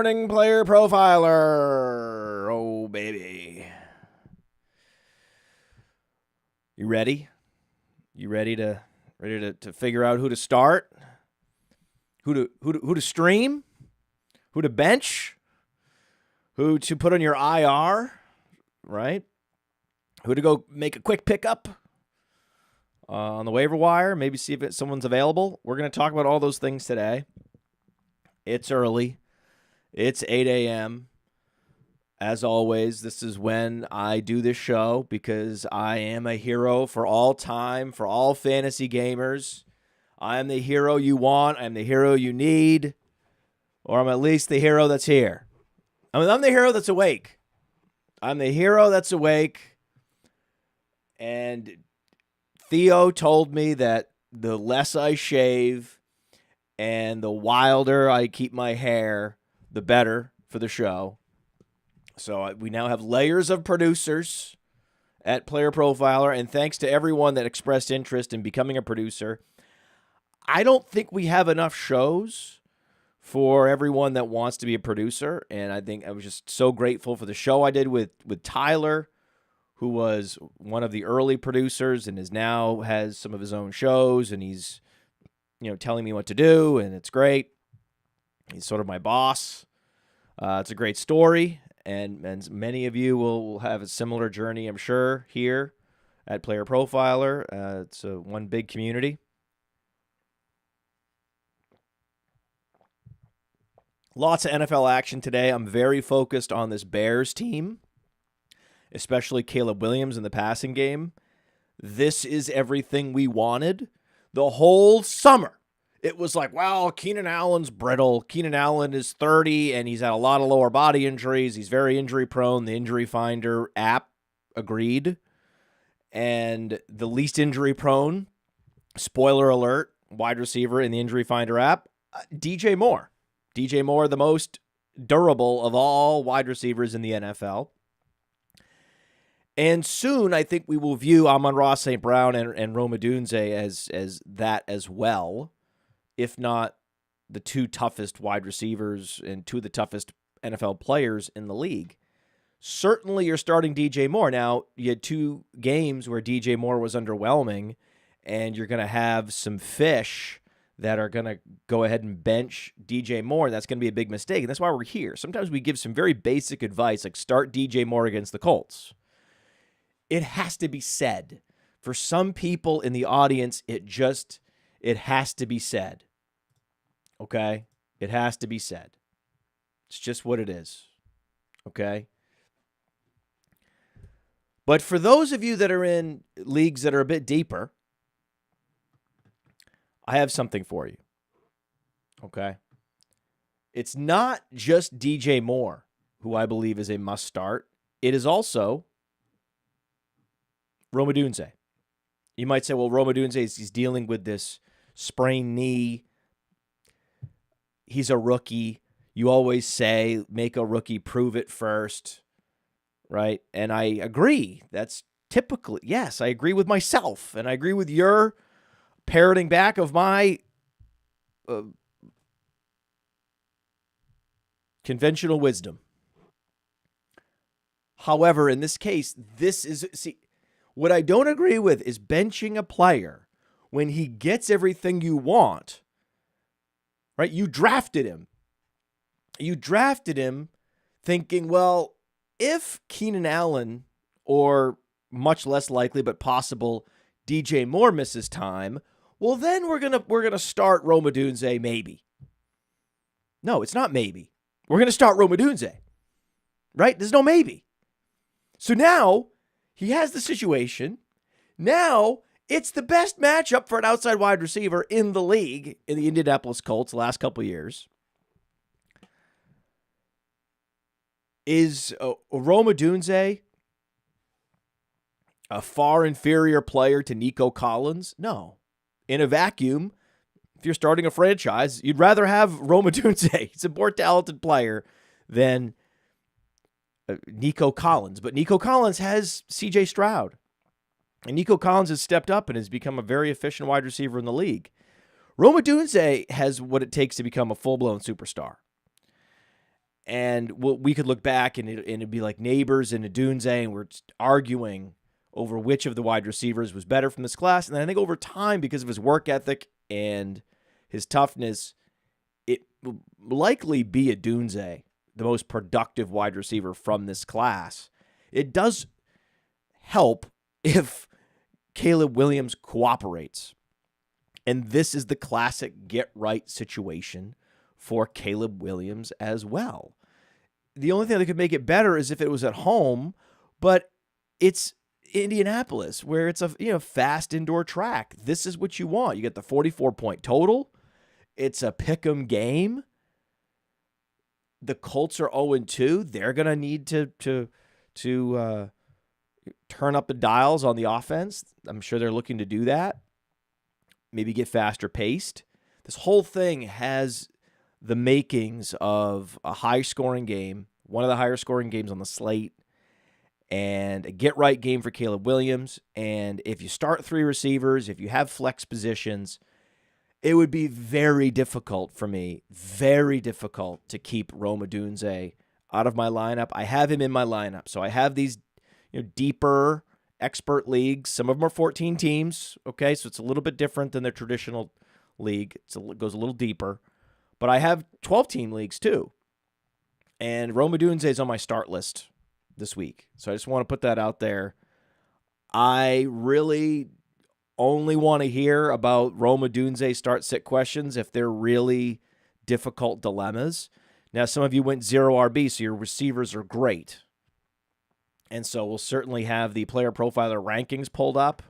morning player profiler. Oh, baby. You ready? You ready to figure out who to start? Who to stream? Who to bench? Who to put on your IR? Right? Who to go make a quick pickup on the waiver wire? Maybe see if someone's available. We're going to talk about all those things today. It's early. It's 8 a.m. As always, this is when I do this show because I am a hero for all time, for all fantasy gamers. I am the hero you want. I'm the hero you need. Or I'm at least the hero that's here. I'm the hero that's awake. I'm the hero that's awake. And Theo told me that the less I shave and the wilder I keep my hair, the better for the show. So we now have layers of producers at Player Profiler, and thanks to everyone that expressed interest in becoming a producer. I don't think we have enough shows for everyone that wants to be a producer, and I think I was just so grateful for the show I did with Tyler, who was one of the early producers and now has some of his own shows, and he's telling me what to do, and it's great. He's sort of my boss. It's a great story, and many of you will have a similar journey, I'm sure, here at Player Profiler. It's one big community. Lots of NFL action today. I'm very focused on this Bears team, especially Caleb Williams in the passing game. This is everything we wanted the whole summer. It was like, well, Keenan Allen's brittle. Keenan Allen is 30, and he's had a lot of lower body injuries. He's very injury prone. The Injury Finder app agreed. And the least injury prone, spoiler alert, wide receiver in the Injury Finder app, DJ Moore. DJ Moore, the most durable of all wide receivers in the NFL. And soon, I think we will view Amon-Ra St. Brown and Rome Odunze as that as well, if not the two toughest wide receivers and two of the toughest NFL players in the league. Certainly, you're starting DJ Moore. Now, you had two games where DJ Moore was underwhelming, and you're going to have some fish that are going to go ahead and bench DJ Moore. That's going to be a big mistake, and that's why we're here. Sometimes we give some very basic advice, like start DJ Moore against the Colts. It has to be said. For some people in the audience, it has to be said. Okay? It has to be said. It's just what it is. Okay? But for those of you that are in leagues that are a bit deeper, I have something for you. Okay? It's not just DJ Moore, who I believe is a must start. It is also Rome Odunze. You might say, well, Rome Odunze he's dealing with this sprained knee. He's a rookie. You always say, make a rookie prove it first, right? And I agree. That's typically, yes, I agree with myself, and I agree with your parroting back of my conventional wisdom. However, in this case, what I don't agree with is benching a player when he gets everything you want, right? You drafted him. You drafted him thinking, well, if Keenan Allen, or much less likely but possible DJ Moore misses time, well, then we're gonna start Rome Odunze maybe. No, it's not maybe. We're gonna start Rome Odunze, right? There's no maybe. So now he has the situation. Now it's the best matchup for an outside wide receiver in the league in the Indianapolis Colts the last couple of years. Is Rome Odunze a far inferior player to Nico Collins? No. In a vacuum, if you're starting a franchise, you'd rather have Rome Odunze. He's a more talented player than Nico Collins. But Nico Collins has C.J. Stroud. And Nico Collins has stepped up and has become a very efficient wide receiver in the league. Rome Odunze has what it takes to become a full-blown superstar. And we could look back and it'd be like Neighbors and Adunze, and we're arguing over which of the wide receivers was better from this class. And then I think over time, because of his work ethic and his toughness, it will likely be Adunze, the most productive wide receiver from this class. It does help if Caleb Williams cooperates. And this is the classic get-right situation for Caleb Williams as well. The only thing that could make it better is if it was at home, but it's Indianapolis, where it's a fast indoor track. This is what you want. You get the 44-point total. It's a pick'em game. The Colts are 0-2. They're gonna need to turn up the dials on the offense. I'm sure they're looking to do that. Maybe get faster paced. This whole thing has the makings of a high-scoring game, one of the higher-scoring games on the slate, and a get-right game for Caleb Williams. And if you start 3 receivers, if you have flex positions, it would be very difficult for me, very difficult to keep Rome Odunze out of my lineup. I have him in my lineup. So I have these deeper expert leagues. Some of them are 14 teams, okay? So it's a little bit different than the traditional league. It goes a little deeper. But I have 12-team leagues too. And Rome Odunze is on my start list this week. So I just want to put that out there. I really only want to hear about Rome Odunze start-sit questions if they're really difficult dilemmas. Now, some of you went 0 RB, so your receivers are great. And so we'll certainly have the player profiler rankings pulled up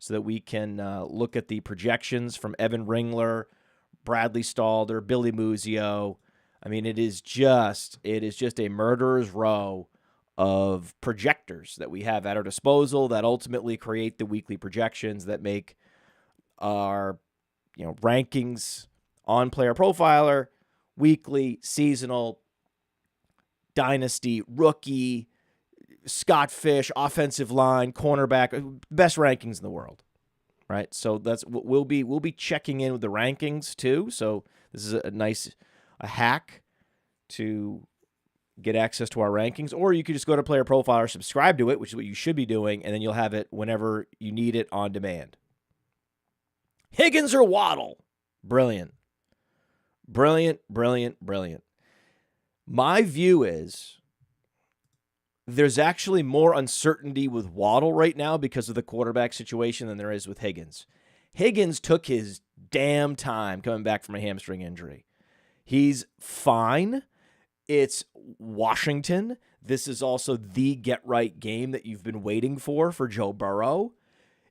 so that we can look at the projections from Evan Ringler, Bradley Stalder, Billy Muzio. I mean, it is just a murderer's row of projectors that we have at our disposal that ultimately create the weekly projections that make our rankings on Player Profiler, weekly, seasonal, dynasty, rookie, Scott Fish, offensive line, cornerback, best rankings in the world. Right? So that's we'll be checking in with the rankings too. So this is a hack to get access to our rankings, or you could just go to Player Profiler, subscribe to it, which is what you should be doing, and then you'll have it whenever you need it on demand. Higgins or Waddle? Brilliant. Brilliant, brilliant, brilliant. My view is there's actually more uncertainty with Waddle right now because of the quarterback situation than there is with Higgins. Higgins took his damn time coming back from a hamstring injury. He's fine. It's Washington. This is also the get-right game that you've been waiting for Joe Burrow.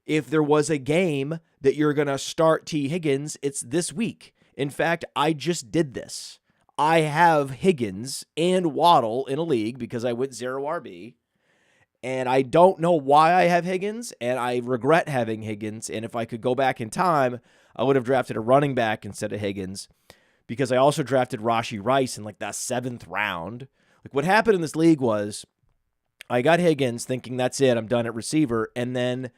If there was a game that you're going to start T. Higgins, it's this week. In fact, I just did this. I have Higgins and Waddle in a league because I went 0 RB. And I don't know why I have Higgins, and I regret having Higgins. And if I could go back in time, I would have drafted a running back instead of Higgins, because I also drafted Rashee Rice in like that 7th round. Like what happened in this league was I got Higgins thinking that's it, I'm done at receiver, and then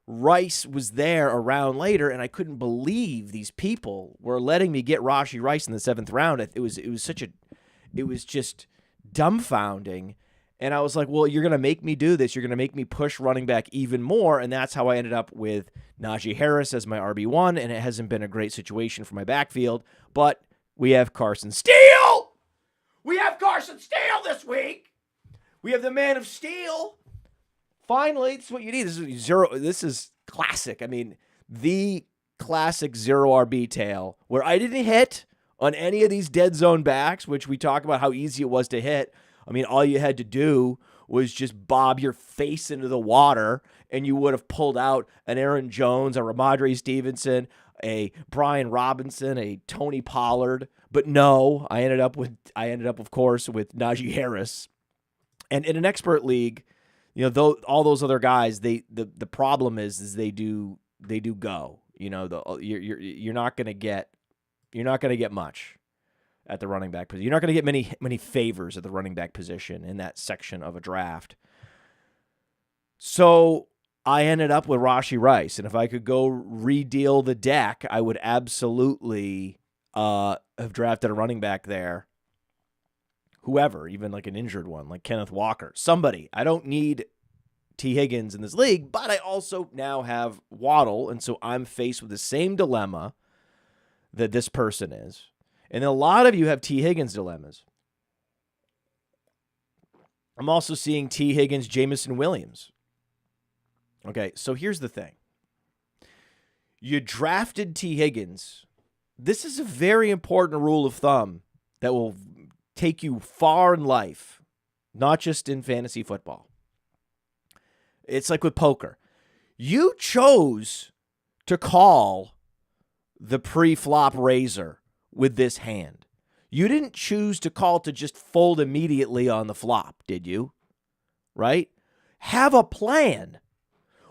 Rice was there around later, and I couldn't believe these people were letting me get Rashee Rice in the 7th round. It was just dumbfounding. And I was like, well, you're going to make me do this. You're going to make me push running back even more. And that's how I ended up with Najee Harris as my RB1. And it hasn't been a great situation for my backfield. But we have Carson Steele. We have Carson Steele this week. We have the man of steel. Finally, this is what you need. This is classic. I mean, the classic 0 RB tale where I didn't hit on any of these dead zone backs, which we talk about how easy it was to hit. I mean, all you had to do was just bob your face into the water, and you would have pulled out an Aaron Jones, a Ramondre Stevenson, a Brian Robinson, a Tony Pollard. But no, I ended up, of course, with Najee Harris. And in an expert league, all those other guys, the problem is they do go. You're not going to get much at the running back position. You're not going to get many favors at the running back position in that section of a draft. So I ended up with Rashee Rice, and if I could go redeal the deck, I would absolutely have drafted a running back there whoever, even like an injured one, like Kenneth Walker, somebody. I don't need T. Higgins in this league, but I also now have Waddle, and so I'm faced with the same dilemma that this person is. And a lot of you have T. Higgins dilemmas. I'm also seeing T. Higgins, Jameson Williams. Okay, so here's the thing. You drafted T. Higgins. This is a very important rule of thumb that will take you far in life, not just in fantasy football. It's like with poker. You chose to call the pre-flop razor with this hand. You didn't choose to call to just fold immediately on the flop, did you? Right? Have a plan.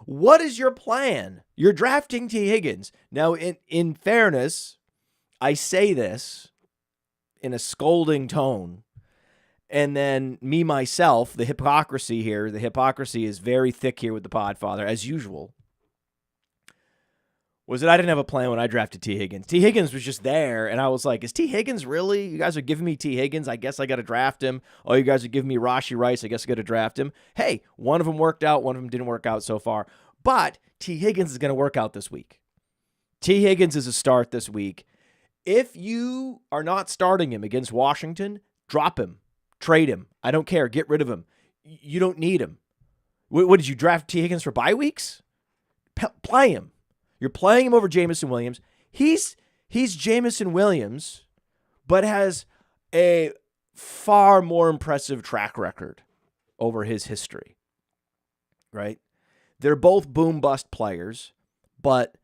What is your plan? You're drafting T. Higgins. Now, in fairness, I say this in a scolding tone, and then me, myself, the hypocrisy is very thick here with the Podfather, as usual, was that I didn't have a plan when I drafted T. Higgins. T. Higgins was just there, and I was like, is T. Higgins really? You guys are giving me T. Higgins. I guess I got to draft him. Oh, you guys are giving me Rashee Rice. I guess I got to draft him. Hey, one of them worked out. One of them didn't work out so far. But T. Higgins is going to work out this week. T. Higgins is a start this week. If you are not starting him against Washington, drop him. Trade him. I don't care. Get rid of him. You don't need him. What did you draft T. Higgins for bye weeks? Play him. You're playing him over Jameson Williams. He's Jameson Williams, but has a far more impressive track record over his history, right? They're both boom-bust players, but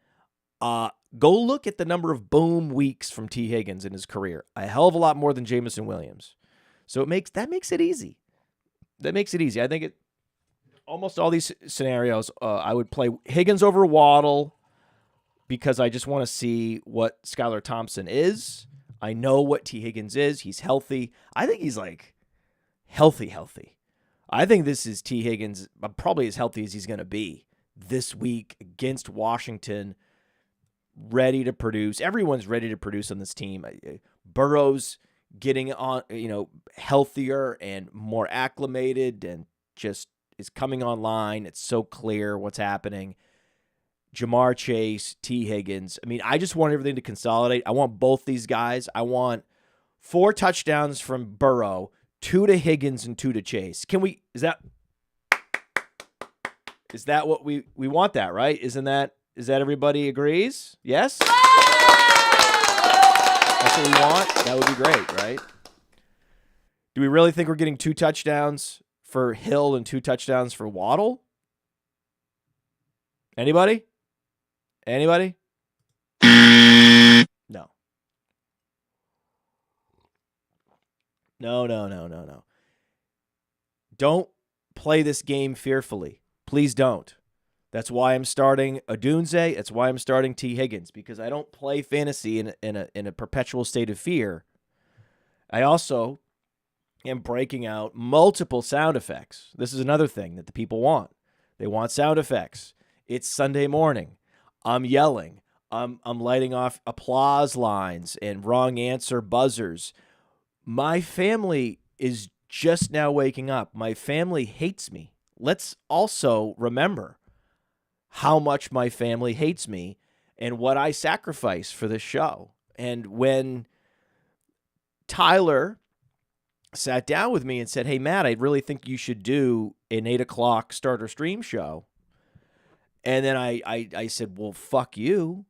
go look at the number of boom weeks from T. Higgins in his career. A hell of a lot more than Jameson Williams. So that makes it easy. That makes it easy. I think almost all these scenarios, I would play Higgins over Waddle, because I just want to see what Skylar Thompson is. I know what T. Higgins is. He's healthy. I think he's like healthy. I think this is T. Higgins, probably as healthy as he's going to be this week against Washington, ready to produce. Everyone's ready to produce on this team. Burrow's getting on, healthier and more acclimated and just is coming online. It's so clear what's happening. Jamar Chase, T. Higgins. I mean, I just want everything to consolidate. I want both these guys. I want 4 touchdowns from Burrow, 2 to Higgins and 2 to Chase. Is that what we want that, right? Is that everybody agrees? Yes? That's what we want? That would be great, right? Do we really think we're getting 2 touchdowns for Hill and 2 touchdowns for Waddle? Anybody? No. No. Don't play this game fearfully. Please don't. That's why I'm starting Odunze. That's why I'm starting T. Higgins, because I don't play fantasy in a perpetual state of fear. I also am breaking out multiple sound effects. This is another thing that the people want. They want sound effects. It's Sunday morning. I'm yelling. I'm lighting off applause lines and wrong answer buzzers. My family is just now waking up. My family hates me. Let's also remember how much my family hates me and what I sacrifice for this show. And when Tyler sat down with me and said, hey, Matt, I really think you should do an 8 o'clock starter stream show. And then I said, well, fuck you.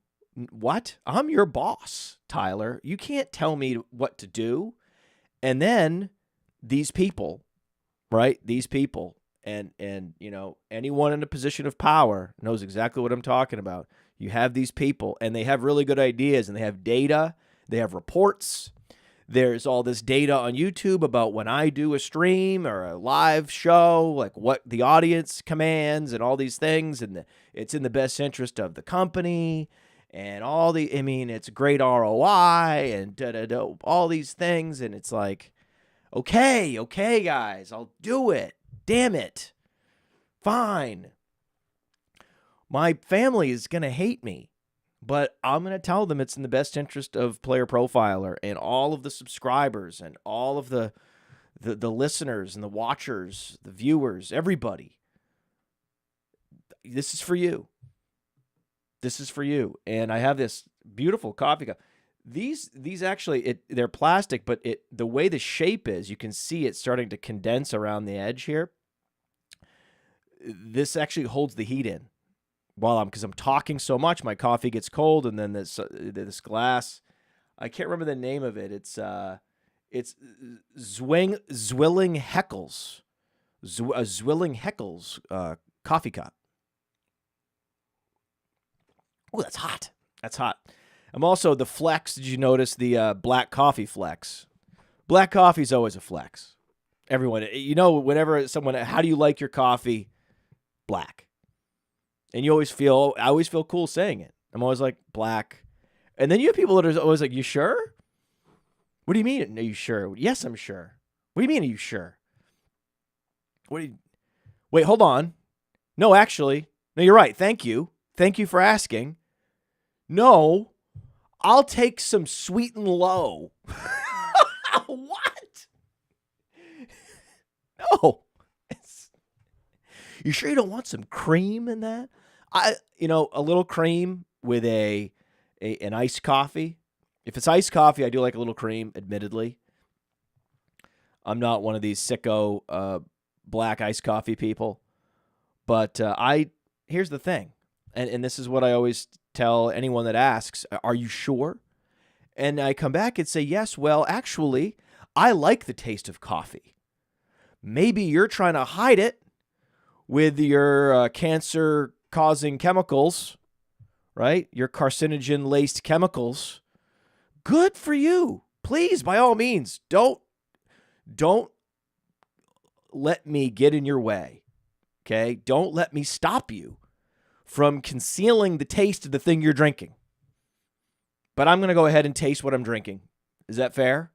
What? I'm your boss, Tyler. You can't tell me what to do. And then these people, right? These people and anyone in a position of power knows exactly what I'm talking about. You have these people and they have really good ideas and they have data. They have reports. There's all this data on YouTube about when I do a stream or a live show, like what the audience commands and all these things. And it's in the best interest of the company and it's great ROI and all these things. And it's like, okay, guys, I'll do it. Damn it. Fine. My family is going to hate me. But I'm going to tell them it's in the best interest of Player Profiler and all of the subscribers and all of the the listeners and the watchers, the viewers, everybody. This is for you. This is for you. And I have this beautiful coffee cup. These actually, they're plastic, but the way the shape is, you can see it starting to condense around the edge here. This actually holds the heat in because I'm talking so much, my coffee gets cold, and then this glass, I can't remember the name of it. It's Zwilling Heckles, Zwilling Heckles coffee cup. Oh, that's hot. That's hot. I'm also the flex. Did you notice the black coffee flex? Black coffee's always a flex. Everyone, whenever someone, how do you like your coffee? Black. And I always feel cool saying it. I'm always like, black. And then you have people that are always like, you sure? What do you mean? Are you sure? Yes, I'm sure. What do you mean, are you sure? Wait, hold on. No, actually. No, you're right. Thank you. Thank you for asking. No, I'll take some sweet and low. What? No. You sure you don't want some cream in that? A little cream with an iced coffee. If it's iced coffee, I do like a little cream, admittedly. I'm not one of these sicko black iced coffee people. But here's the thing, and this is what I always tell anyone that asks, are you sure? And I come back and say, yes, well, actually, I like the taste of coffee. Maybe you're trying to hide it with your cancer-causing chemicals, right? Your carcinogen-laced chemicals. Good for you. Please, by all means, don't let me get in your way, okay? Don't let me stop you from concealing the taste of the thing you're drinking. But I'm going to go ahead and taste what I'm drinking. Is that fair?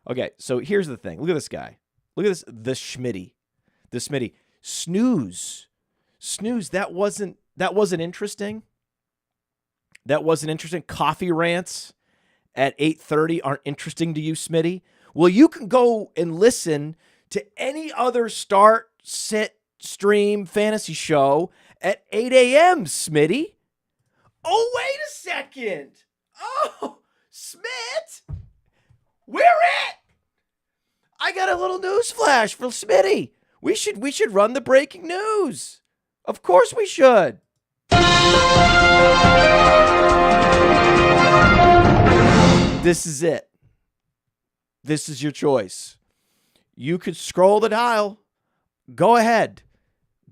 Okay, so here's the thing. Look at this guy. Look at this, the Smitty. Snooze. That wasn't interesting. That wasn't interesting. Coffee rants at 8:30 aren't interesting to you, Smitty. Well, you can go and listen to any other start, sit, stream fantasy show at 8 a.m., Smitty. Oh, wait a second. Oh, Smit, we're it. I got a little news flash for Smitty. We should run the breaking news. Of course we should. This is it. This is your choice. You could scroll the dial. Go ahead.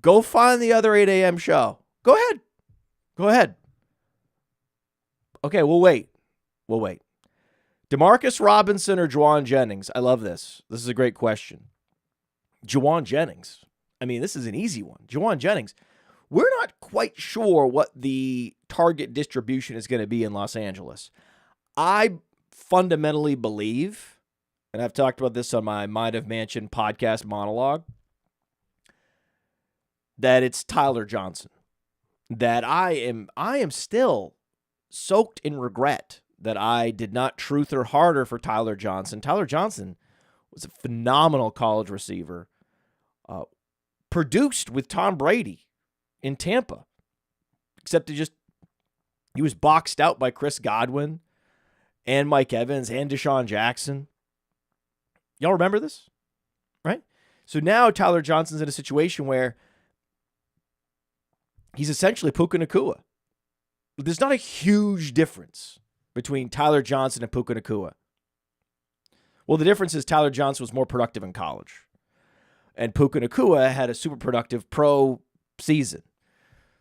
Go find the other 8 a.m. show. Go ahead. Okay, we'll wait. DeMarcus Robinson or Jauan Jennings? I love this. This is a great question. Jauan Jennings. I mean, this is an easy one. Jauan Jennings. We're not quite sure what the target distribution is going to be in Los Angeles. I fundamentally believe, and I've talked about this on my Mind of Mansion podcast monologue, that it's Tyler Johnson. That I am still soaked in regret that I did not truther harder for Tyler Johnson. Tyler Johnson was a phenomenal college receiver, produced with Tom Brady in Tampa, except he was boxed out by Chris Godwin and Mike Evans and Deshaun Jackson. Y'all remember this, right? So now Tyler Johnson's in a situation where he's essentially Puka Nacua. There's not a huge difference between Tyler Johnson and Puka Nacua. Well, the difference is Tyler Johnson was more productive in college. And Puka Nacua had a super productive pro season.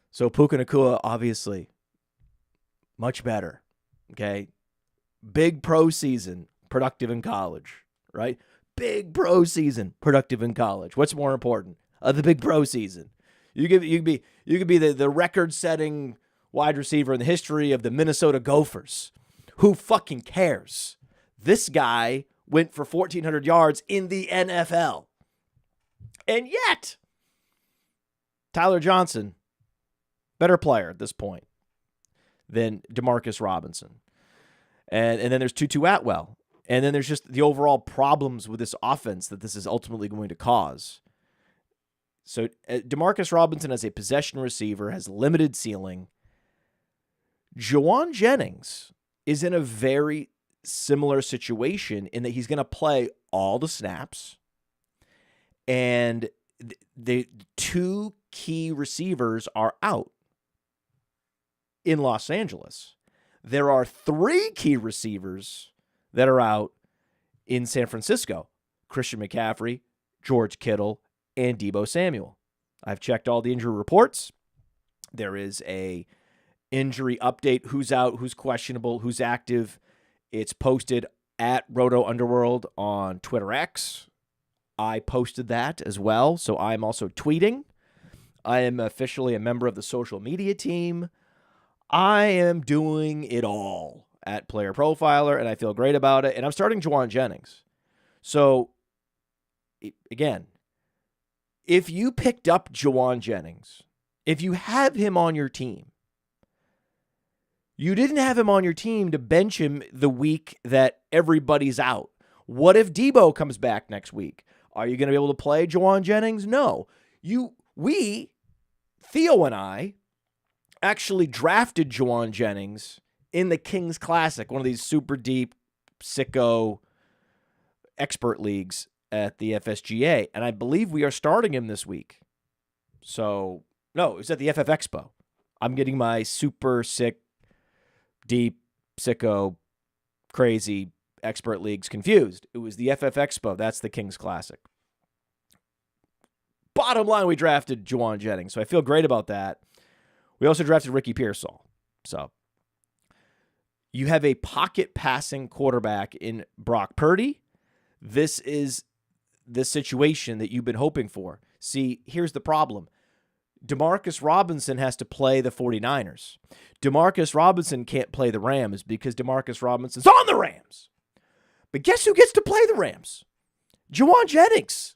So Puka Nacua, obviously, much better. Okay? Big pro season, productive in college, right? Big pro season, productive in college. What's more important? The big pro season. You could be the record-setting wide receiver in the history of the Minnesota Gophers. Who fucking cares? This guy went for 1,400 yards in the NFL. And yet, Tyler Johnson, better player at this point. than Demarcus Robinson. And then there's Tutu Atwell. And then there's just the overall problems with this offense that this is ultimately going to cause. So Demarcus Robinson as a possession receiver has limited ceiling. Jauan Jennings is in a very similar situation in that he's going to play all the snaps. And the two key receivers are out in Los Angeles. There are three key receivers that are out in San Francisco: Christian McCaffrey, George Kittle, and Deebo Samuel. I've checked all the injury reports. There is a injury update: who's out, who's questionable, who's active. It's posted at Roto Underworld on Twitter X. I posted that as well, so I'm also tweeting. I am officially a member of the social media team. I am doing it all at Player Profiler, and I feel great about it. And I'm starting Jauan Jennings. So, again, if you picked up Jauan Jennings, if you have him on your team, you didn't have him on your team to bench him the week that everybody's out. What if Deebo comes back next week? Are you going to be able to play Jauan Jennings? No. Theo and I, actually drafted Jauan Jennings in the Kings Classic, one of these super deep, sicko expert leagues at the FSGA, and I believe we are starting him this week. So, no, it was at the FF Expo. I'm getting my super sick, deep, sicko, crazy expert leagues confused. It was the FF Expo. That's the Kings Classic. Bottom line, we drafted Jauan Jennings, so I feel great about that. We also drafted Ricky Pearsall. So you have a pocket passing quarterback in Brock Purdy. This is the situation that you've been hoping for. See, here's the problem. Demarcus Robinson has to play the 49ers. Demarcus Robinson can't play the Rams because Demarcus Robinson's on the Rams. But guess who gets to play the Rams? Jauan Jennings.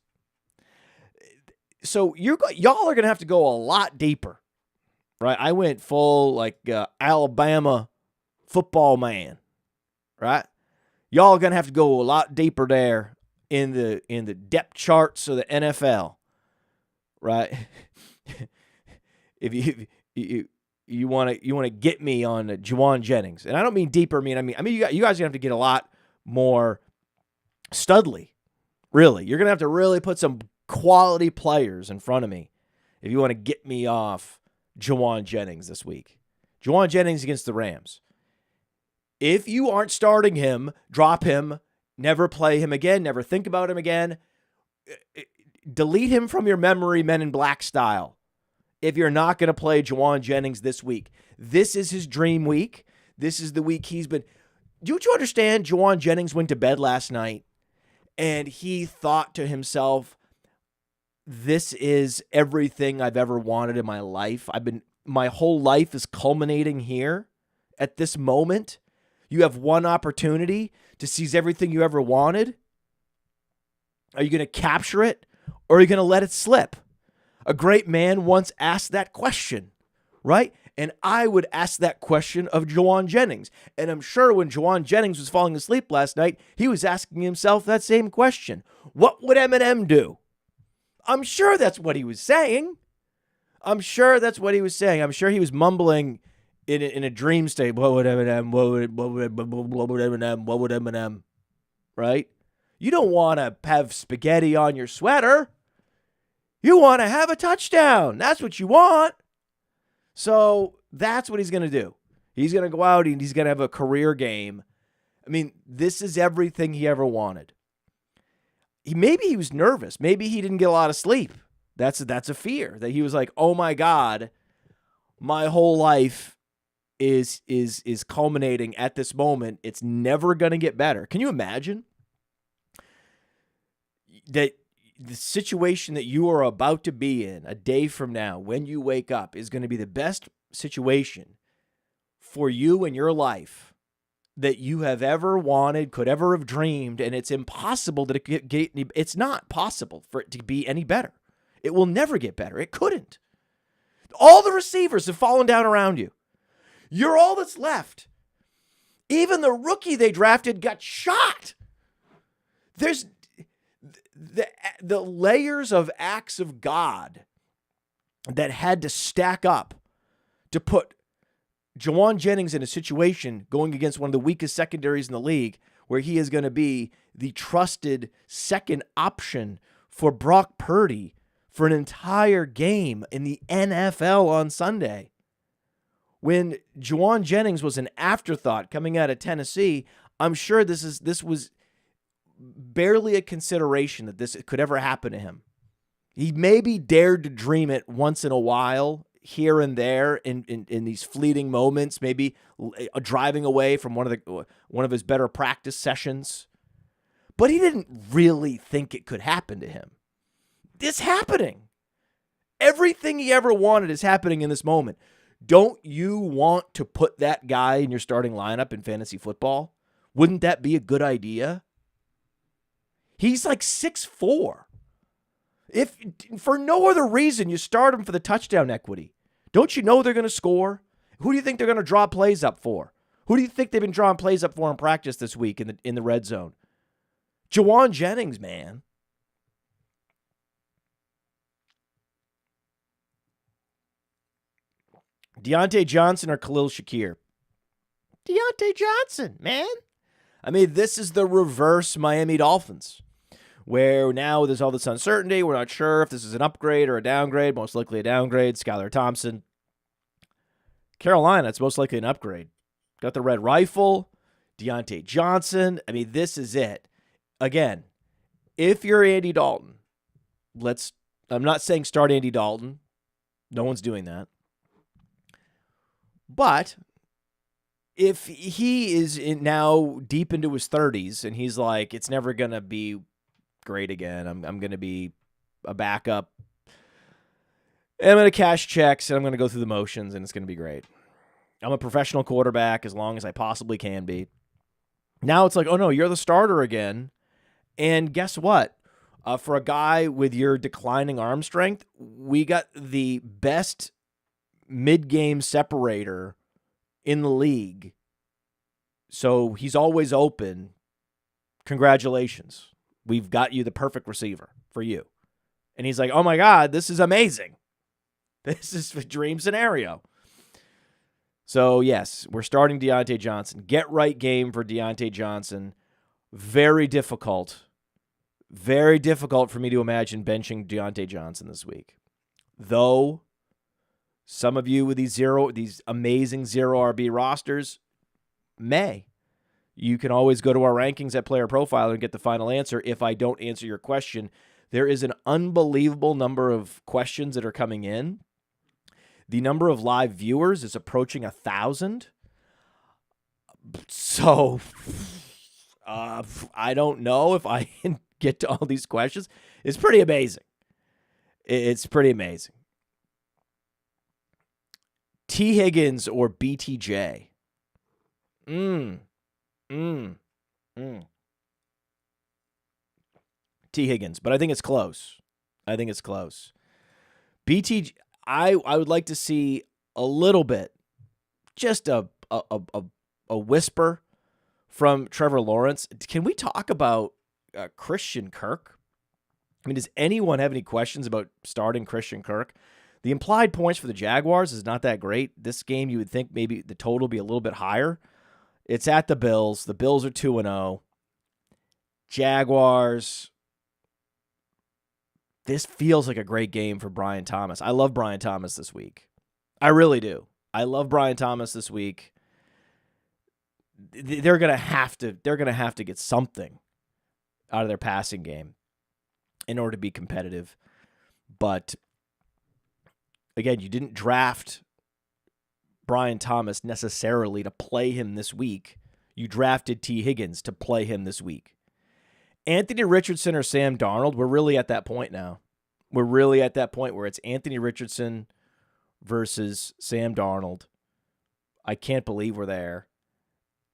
So y'all are going to have to go a lot deeper. Right, I went full Alabama football man. Right, y'all are gonna have to go a lot deeper there in the depth charts of the NFL. Right, if you want to get me on Jauan Jennings, and I don't mean deeper. I mean you guys are gonna have to get a lot more studly. Really, you're gonna have to really put some quality players in front of me if you want to get me off Jauan Jennings this week. Jauan Jennings against the Rams. If you aren't starting him, drop him, never play him again, never think about him again. Delete him from your memory, Men in Black style. If you're not going to play Jauan Jennings this week, this is his dream week. This is the week he's been. Don't you understand? Jauan Jennings went to bed last night and he thought to himself, this is everything I've ever wanted in my life. My whole life is culminating here at this moment. You have one opportunity to seize everything you ever wanted. Are you going to capture it or are you going to let it slip? A great man once asked that question, right? And I would ask that question of Jauan Jennings. And I'm sure when Jauan Jennings was falling asleep last night, he was asking himself that same question. What would Eminem do? I'm sure that's what he was saying. I'm sure he was mumbling in a dream state. What would Eminem? What would Eminem? Right? You don't want to have spaghetti on your sweater. You want to have a touchdown. That's what you want. So that's what he's going to do. He's going to go out and he's going to have a career game. I mean, this is everything he ever wanted. Maybe he was nervous. Maybe he didn't get a lot of sleep. That's a fear that he was like, oh my God, my whole life is culminating at this moment. It's never going to get better. Can you imagine that the situation that you are about to be in a day from now when you wake up is going to be the best situation for you in your life that you have ever wanted, could ever have dreamed, and it's impossible that it's not possible for it to be any better. It will never get better. It couldn't. All the receivers have fallen down around you. You're all that's left. Even the rookie they drafted got shot. There's the layers of acts of God that had to stack up to put Jauan Jennings in a situation going against one of the weakest secondaries in the league where he is going to be the trusted second option for Brock Purdy for an entire game in the NFL on Sunday. When Jauan Jennings was an afterthought coming out of Tennessee, I'm sure this was barely a consideration that this could ever happen to him. He maybe dared to dream it once in a while, here and there, in these fleeting moments, maybe driving away from one of his better practice sessions. But he didn't really think it could happen to him. It's happening. Everything he ever wanted is happening in this moment. Don't you want to put that guy in your starting lineup in fantasy football? Wouldn't that be a good idea? He's like 6'4". If for no other reason you start him for the touchdown equity, don't you know they're going to score? Who do you think they're going to draw plays up for? Who do you think they've been drawing plays up for in practice this week in the red zone? Jauan Jennings, man. Deontay Johnson or Khalil Shakir? Deontay Johnson, man. I mean, this is the reverse Miami Dolphins, where now there's all this uncertainty. We're not sure if this is an upgrade or a downgrade. Most likely a downgrade. Skylar Thompson. Carolina, it's most likely an upgrade. Got the red rifle. Deontay Johnson. I mean, this is it. Again, if you're Andy Dalton, I'm not saying start Andy Dalton. No one's doing that. But if he is now deep into his 30s and he's like, it's never going to be great again. I'm going to be a backup. And I'm going to cash checks and I'm going to go through the motions and it's going to be great. I'm a professional quarterback as long as I possibly can be. Now it's like, oh no, you're the starter again. And guess what? For a guy with your declining arm strength, we got the best mid-game separator in the league. So he's always open. Congratulations. We've got you the perfect receiver for you. And he's like, oh my God, this is amazing. This is a dream scenario. So yes, we're starting Deontay Johnson. Get right game for Deontay Johnson. Very difficult. Very difficult for me to imagine benching Deontay Johnson this week. Though some of you with these amazing zero RB rosters may. You can always go to our rankings at Player Profiler and get the final answer. If I don't answer your question, there is an unbelievable number of questions that are coming in. The number of live viewers is approaching 1,000. So I don't know if I can get to all these questions. It's pretty amazing. It's pretty amazing. T. Higgins or BTJ? T. Higgins, but I think it's close. BTJ, I would like to see a little bit, just a whisper from Trevor Lawrence. Can we talk about Christian Kirk? I mean, does anyone have any questions about starting Christian Kirk? The implied points for the Jaguars is not that great. This game, you would think maybe the total would be a little bit higher. It's at the Bills. The Bills are 2-0. Jaguars. This feels like a great game for Brian Thomas. I love Brian Thomas this week. I really do. I love Brian Thomas this week. They're gonna have to get something out of their passing game in order to be competitive. But again, you didn't draft Brian Thomas necessarily to play him this week. You drafted T. Higgins to play him this week. Anthony Richardson or Sam Darnold, we're really at that point now. We're really at that point where it's Anthony Richardson versus Sam Darnold. I can't believe we're there.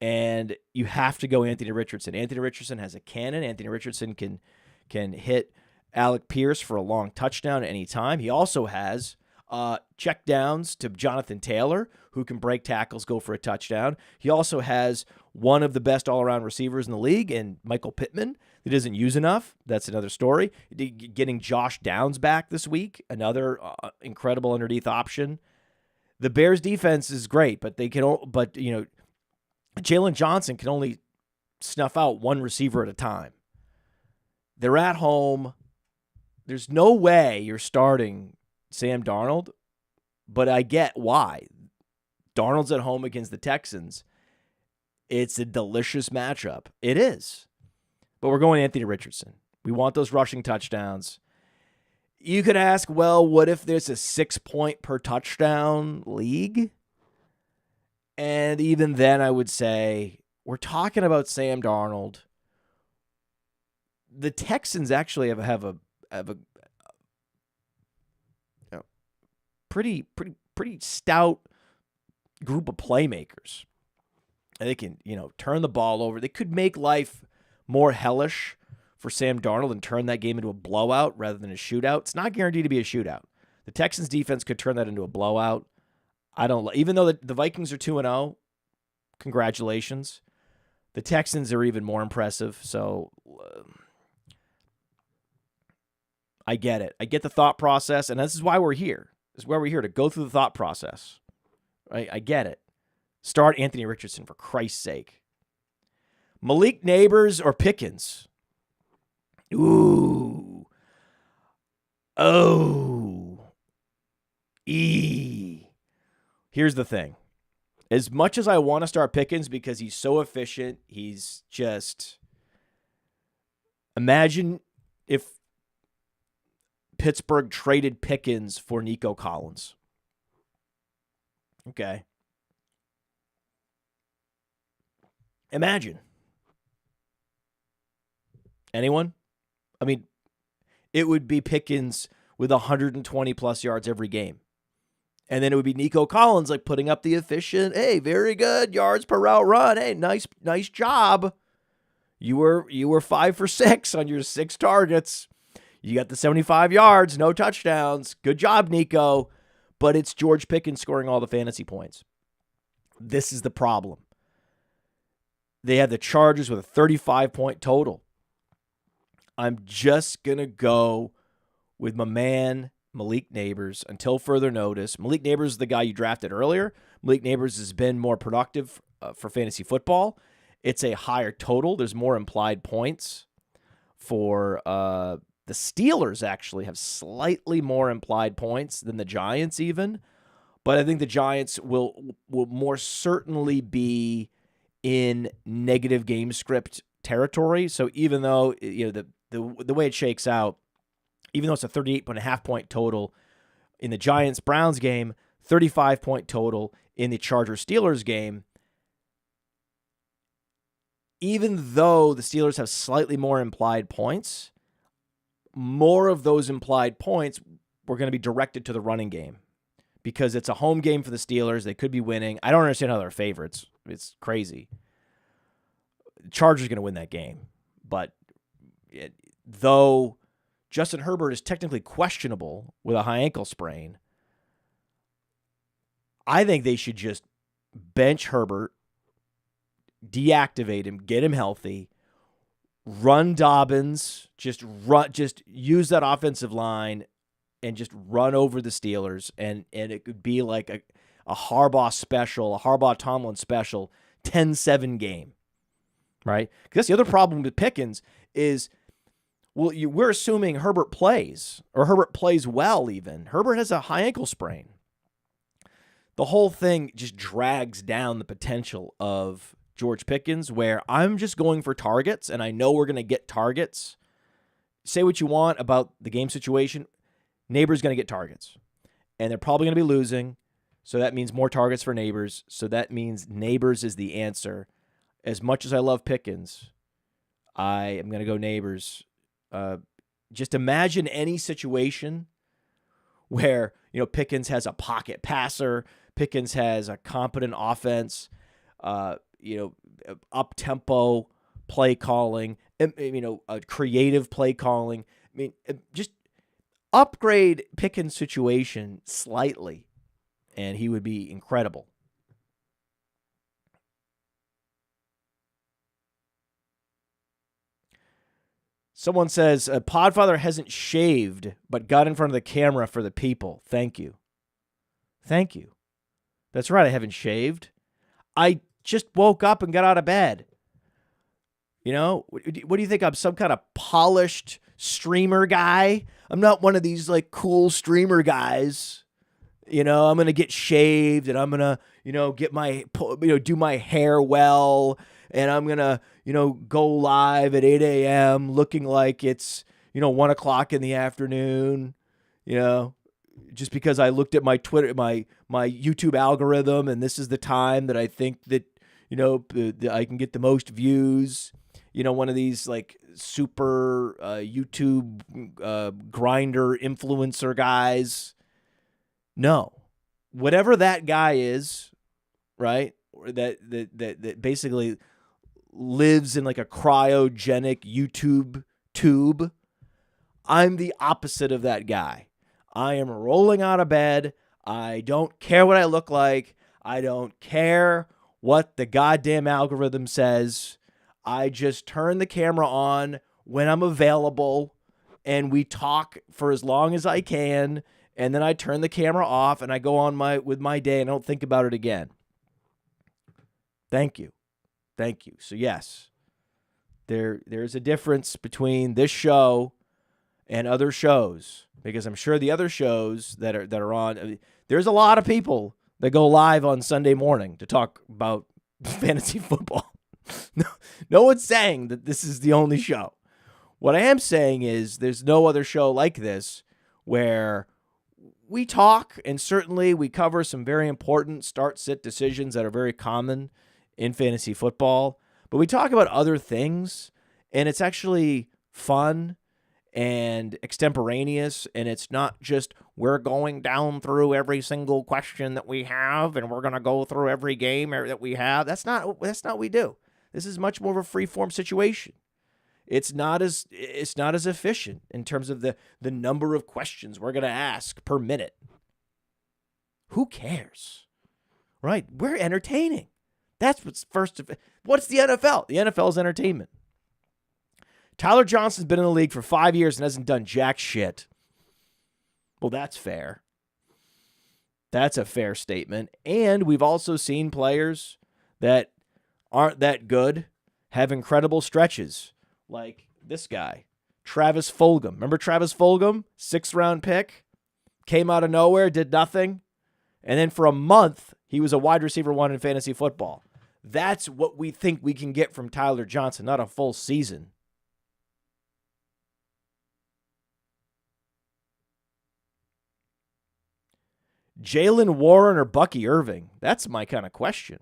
And you have to go Anthony Richardson. Anthony Richardson has a cannon. Anthony Richardson can hit Alec Pierce for a long touchdown at any time. He also has check downs to Jonathan Taylor, who can break tackles, go for a touchdown. He also has one of the best all-around receivers in the league, and Michael Pittman, that isn't used enough. That's another story. Getting Josh Downs back this week, another incredible underneath option. The Bears' defense is great, but Jalen Johnson can only snuff out one receiver at a time. They're at home. There's no way you're starting Sam Darnold, but I get why. Darnold's at home against the Texans. It's a delicious matchup. It is. But we're going Anthony Richardson. We want those rushing touchdowns. You could ask, well, what if there's a 6-point per touchdown league? And even then I would say, we're talking about Sam Darnold. The Texans actually have a pretty stout group of playmakers. And they can, turn the ball over. They could make life more hellish for Sam Darnold and turn that game into a blowout rather than a shootout. It's not guaranteed to be a shootout. The Texans defense could turn that into a blowout. Even though the Vikings are 2-0, congratulations. The Texans are even more impressive. So I get it. I get the thought process, and this is why we're here. This is why we're here, to go through the thought process. Right? I get it. Start Anthony Richardson, for Christ's sake. Malik Neighbors or Pickens? Ooh. Oh. Here's the thing. As much as I want to start Pickens because he's so efficient, he's just... Imagine if Pittsburgh traded Pickens for Nico Collins. Okay. Imagine. Anyone? I mean, it would be Pickens with 120 plus yards every game. And then it would be Nico Collins putting up the efficient, hey, very good yards per route run. Hey, nice job. You were 5 for 6 on your 6 targets. You got the 75 yards, no touchdowns. Good job, Nico. But it's George Pickens scoring all the fantasy points. This is the problem. They have the Chargers with a 35-point total. I'm just going to go with my man, Malik Neighbors, until further notice. Malik Neighbors is the guy you drafted earlier. Malik Neighbors has been more productive for fantasy football. It's a higher total. There's more implied points for the Steelers. Actually have slightly more implied points than the Giants even. But I think the Giants will more certainly be in negative game script territory. So even though the way it shakes out, even though it's a 38.5-point total in the Giants-Browns game, 35-point total in the Chargers-Steelers game, even though the Steelers have slightly more implied points, more of those implied points were going to be directed to the running game because it's a home game for the Steelers. They could be winning. I don't understand how they're favorites. It's crazy. The Chargers are going to win that game. But though Justin Herbert is technically questionable with a high ankle sprain, I think they should just bench Herbert, deactivate him, get him healthy, run Dobbins, just use that offensive line and just run over the Steelers, and it could be like a Harbaugh special, a Harbaugh-Tomlin special, 10-7 game, right? Because that's the other problem with Pickens is, well, we're assuming Herbert plays, or Herbert plays well even. Herbert has a high ankle sprain. The whole thing just drags down the potential of George Pickens, where I'm just going for targets, and I know we're going to get targets. Say what you want about the game situation. Neighbors going to get targets, and they're probably going to be losing, so that means more targets for Neighbors, so that means Neighbors is the answer. As much as I love Pickens, I am going to go Neighbors. Just imagine any situation where, Pickens has a pocket passer, Pickens has a competent offense, up-tempo play calling, a creative play calling. I mean, just Upgrade Pickens' situation slightly, and he would be incredible. Someone says, Podfather hasn't shaved, but got in front of the camera for the people. Thank you. Thank you. That's right, I haven't shaved. I just woke up and got out of bed. You know, what do you think? I'm some kind of polished streamer guy? I'm not one of these like cool streamer guys. You know, I'm going to get shaved and I'm going to, get my, do my hair well. And I'm going to, go live at 8 a.m. looking like it's, 1 o'clock in the afternoon, just because I looked at my Twitter, my YouTube algorithm, and this is the time that I think that, I can get the most views. One of these like super YouTube grinder influencer guys. No, whatever that guy is, right? That basically lives in like a cryogenic YouTube tube. I'm the opposite of that guy. I am rolling out of bed. I don't care what I look like. I don't care what the goddamn algorithm says. I just turn the camera on when I'm available and we talk for as long as I can. And then I turn the camera off and I go on with my day and I don't think about it again. Thank you. Thank you. So yes, there's a difference between this show and other shows, because I'm sure the other shows that are on, there's a lot of people that go live on Sunday morning to talk about fantasy football. No one's saying that this is the only show. What I am saying is there's no other show like this where we talk, and certainly we cover some very important start-sit decisions that are very common in fantasy football. But we talk about other things, and it's actually fun and extemporaneous, and it's not just we're going down through every single question that we have, and we're going to go through every game that we have. That's not what we do. This is much more of a free-form situation. It's not as efficient in terms of the number of questions we're going to ask per minute. Who cares? Right? We're entertaining. That's what's first. What's the NFL? The NFL is entertainment. Tyler Johnson's been in the league for 5 years and hasn't done jack shit. Well, that's fair. That's a fair statement. And we've also seen players that aren't that good have incredible stretches. Like this guy, Travis Fulgham. Remember Travis Fulgham? 6th-round pick. Came out of nowhere, did nothing. And then for a month, he was a wide receiver 1 in fantasy football. That's what we think we can get from Tyler Johnson, not a full season. Jalen Warren or Bucky Irving? That's my kind of question.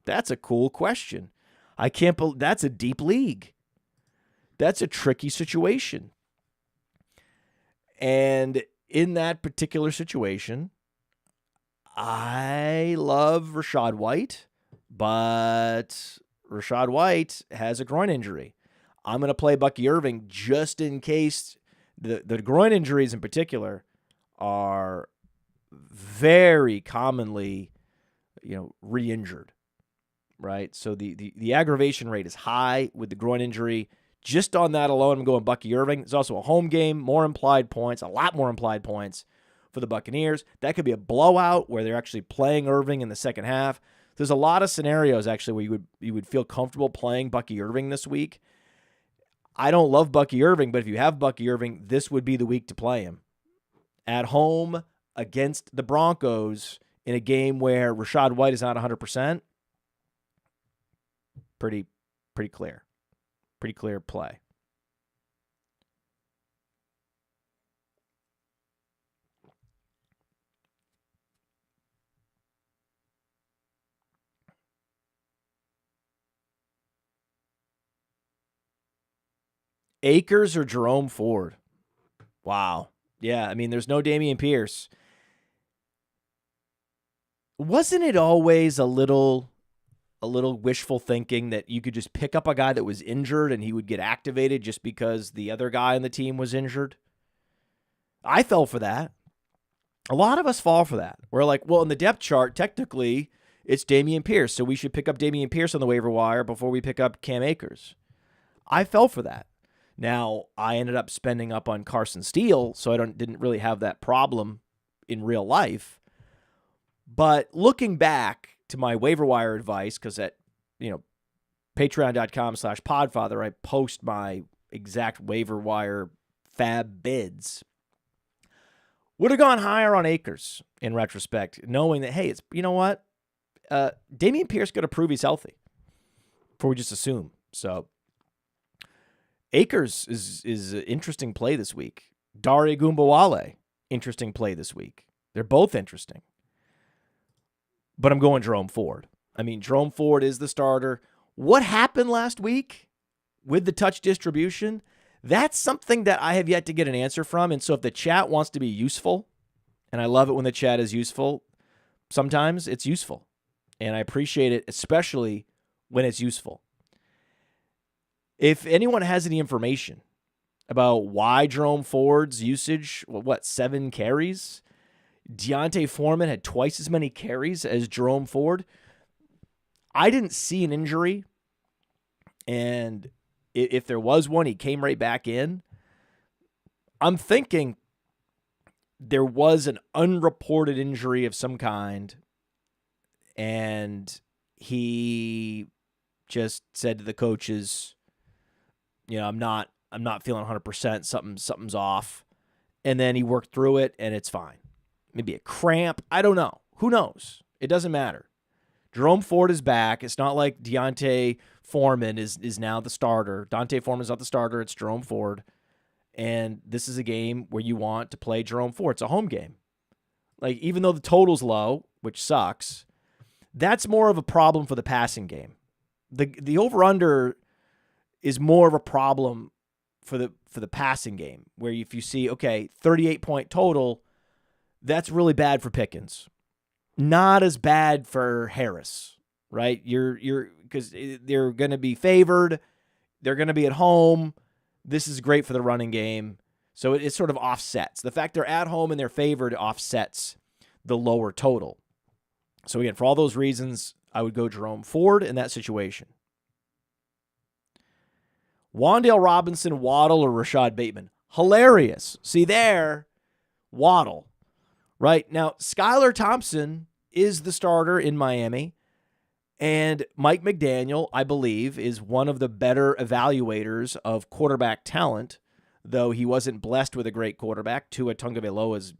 That's a cool question. I can't believe that's a deep league. That's a tricky situation. And in that particular situation, I love Rachaad White, but Rachaad White has a groin injury. I'm going to play Bucky Irving just in case the groin injuries in particular are very commonly, re-injured, right? So the aggravation rate is high with the groin injury. Just on that alone, I'm going Bucky Irving. There's also a home game, more implied points, a lot more implied points for the Buccaneers. That could be a blowout where they're actually playing Irving in the second half. There's a lot of scenarios actually where you would feel comfortable playing Bucky Irving this week. I don't love Bucky Irving, but if you have Bucky Irving, this would be the week to play him. At home against the Broncos in a game where Rachaad White is not 100%, pretty clear. Pretty clear play. Akers or Jerome Ford? Wow. Yeah, I mean, there's no Dameon Pierce. Wasn't it always a little wishful thinking that you could just pick up a guy that was injured and he would get activated just because the other guy on the team was injured? I fell for that. A lot of us fall for that. We're like, well, in the depth chart, technically, it's Dameon Pierce, so we should pick up Dameon Pierce on the waiver wire before we pick up Cam Akers. I fell for that. Now, I ended up spending up on Carson Steele, so I didn't really have that problem in real life. But looking back to my waiver wire advice, because at patreon.com/podfather, I post my exact waiver wire fab bids. Would have gone higher on Akers in retrospect, knowing that, hey, it's, you know what? Dameon Pierce got to prove he's healthy before we just assume. So Akers is an interesting play this week. Dare Gumbawale, interesting play this week. They're both interesting. But I'm going Jerome Ford. I mean, Jerome Ford is the starter. What happened last week with the touch distribution? That's something that I have yet to get an answer from. And so if the chat wants to be useful, and I love it when the chat is useful, sometimes it's useful. And I appreciate it, especially when it's useful. If anyone has any information about why Jerome Ford's usage, 7 carries? Deontay Foreman had twice as many carries as Jerome Ford. I didn't see an injury, and if there was one, he came right back in. I'm thinking there was an unreported injury of some kind, and he just said to the coaches, I'm not feeling 100%. Something's off. And then he worked through it, and it's fine. Maybe a cramp. I don't know. Who knows? It doesn't matter. Jerome Ford is back. It's not like Deontay Foreman is now the starter. Deontay Foreman's not the starter. It's Jerome Ford. And this is a game where you want to play Jerome Ford. It's a home game. Like, even though the total's low, which sucks, that's more of a problem for the passing game. The over-under is more of a problem for the passing game, where if you see, 38-point total, that's really bad for Pickens. Not as bad for Harris, right? You're because they're going to be favored. They're going to be at home. This is great for the running game. So it sort of offsets. The fact they're at home and they're favored offsets the lower total. So again, for all those reasons, I would go Jerome Ford in that situation. Wan'Dale Robinson, Waddle, or Rashad Bateman. Hilarious. See there, Waddle. Right now, Skylar Thompson is the starter in Miami, and Mike McDaniel, I believe, is one of the better evaluators of quarterback talent, though he wasn't blessed with a great quarterback. Tua Tagovailoa is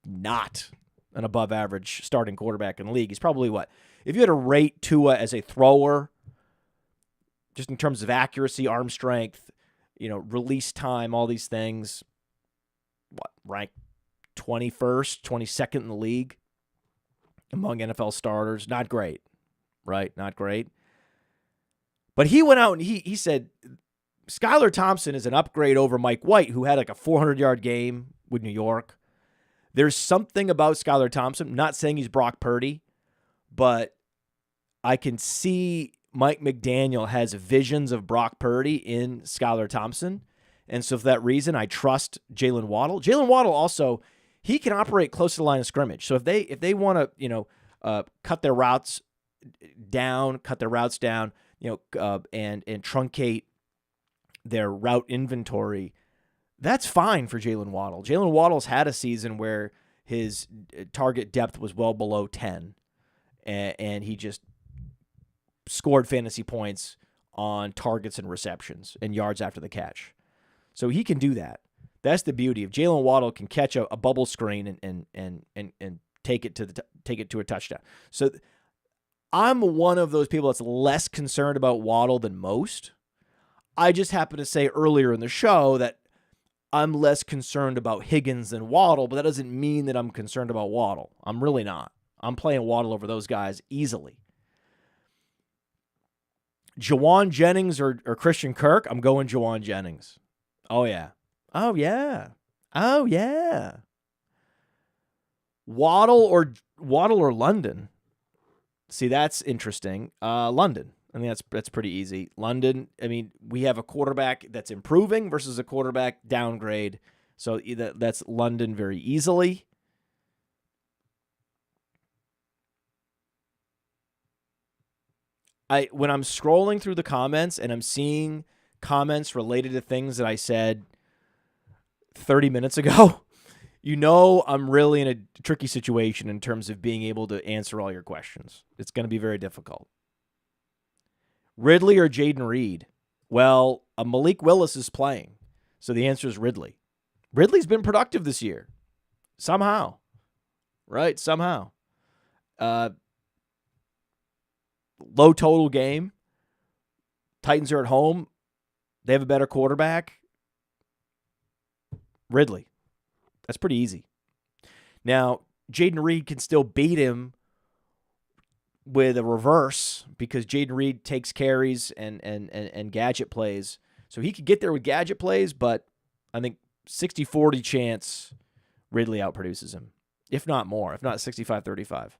not an above-average starting quarterback in the league. He's probably what? If you had to rate Tua as a thrower, just in terms of accuracy, arm strength, release time, all these things, rank 21st, 22nd in the league among NFL starters. Not great, right? Not great. But he went out and he said Skylar Thompson is an upgrade over Mike White, who had like a 400-yard game with New York. There's something about Skylar Thompson. I'm not saying he's Brock Purdy, but I can see Mike McDaniel has visions of Brock Purdy in Skylar Thompson. And so for that reason, I trust Jalen Waddle. Jalen Waddle also, he can operate close to the line of scrimmage. So if they want to, cut their routes down, and truncate their route inventory, that's fine for Jalen Waddle. Jalen Waddle's had a season where his target depth was well below 10, and he just scored fantasy points on targets and receptions and yards after the catch. So he can do that. That's the beauty of Jalen Waddle, can catch a bubble screen and take it to a touchdown. So I'm one of those people that's less concerned about Waddle than most. I just happened to say earlier in the show that I'm less concerned about Higgins than Waddle, but that doesn't mean that I'm concerned about Waddle. I'm really not. I'm playing Waddle over those guys easily. Jauan Jennings or Christian Kirk? I'm going Jauan Jennings. Oh, yeah. Waddle or London? See, that's interesting. London. I mean, that's pretty easy. London, I mean, we have a quarterback that's improving versus a quarterback downgrade. So that's London very easily. When I'm scrolling through the comments and I'm seeing comments related to things that I said 30 minutes ago, I'm really in a tricky situation in terms of being able to answer all your questions. It's going to be very difficult. Ridley or Jaden Reed? Well, Malik Willis is playing, so the answer is Ridley. Ridley's been productive this year. Somehow. Right? Somehow. Low total game. Titans are at home. They have a better quarterback. Ridley. That's pretty easy. Now, Jaden Reed can still beat him with a reverse because Jaden Reed takes carries and gadget plays. So he could get there with gadget plays, but I think 60-40 chance Ridley outproduces him, if not more, if not 65-35.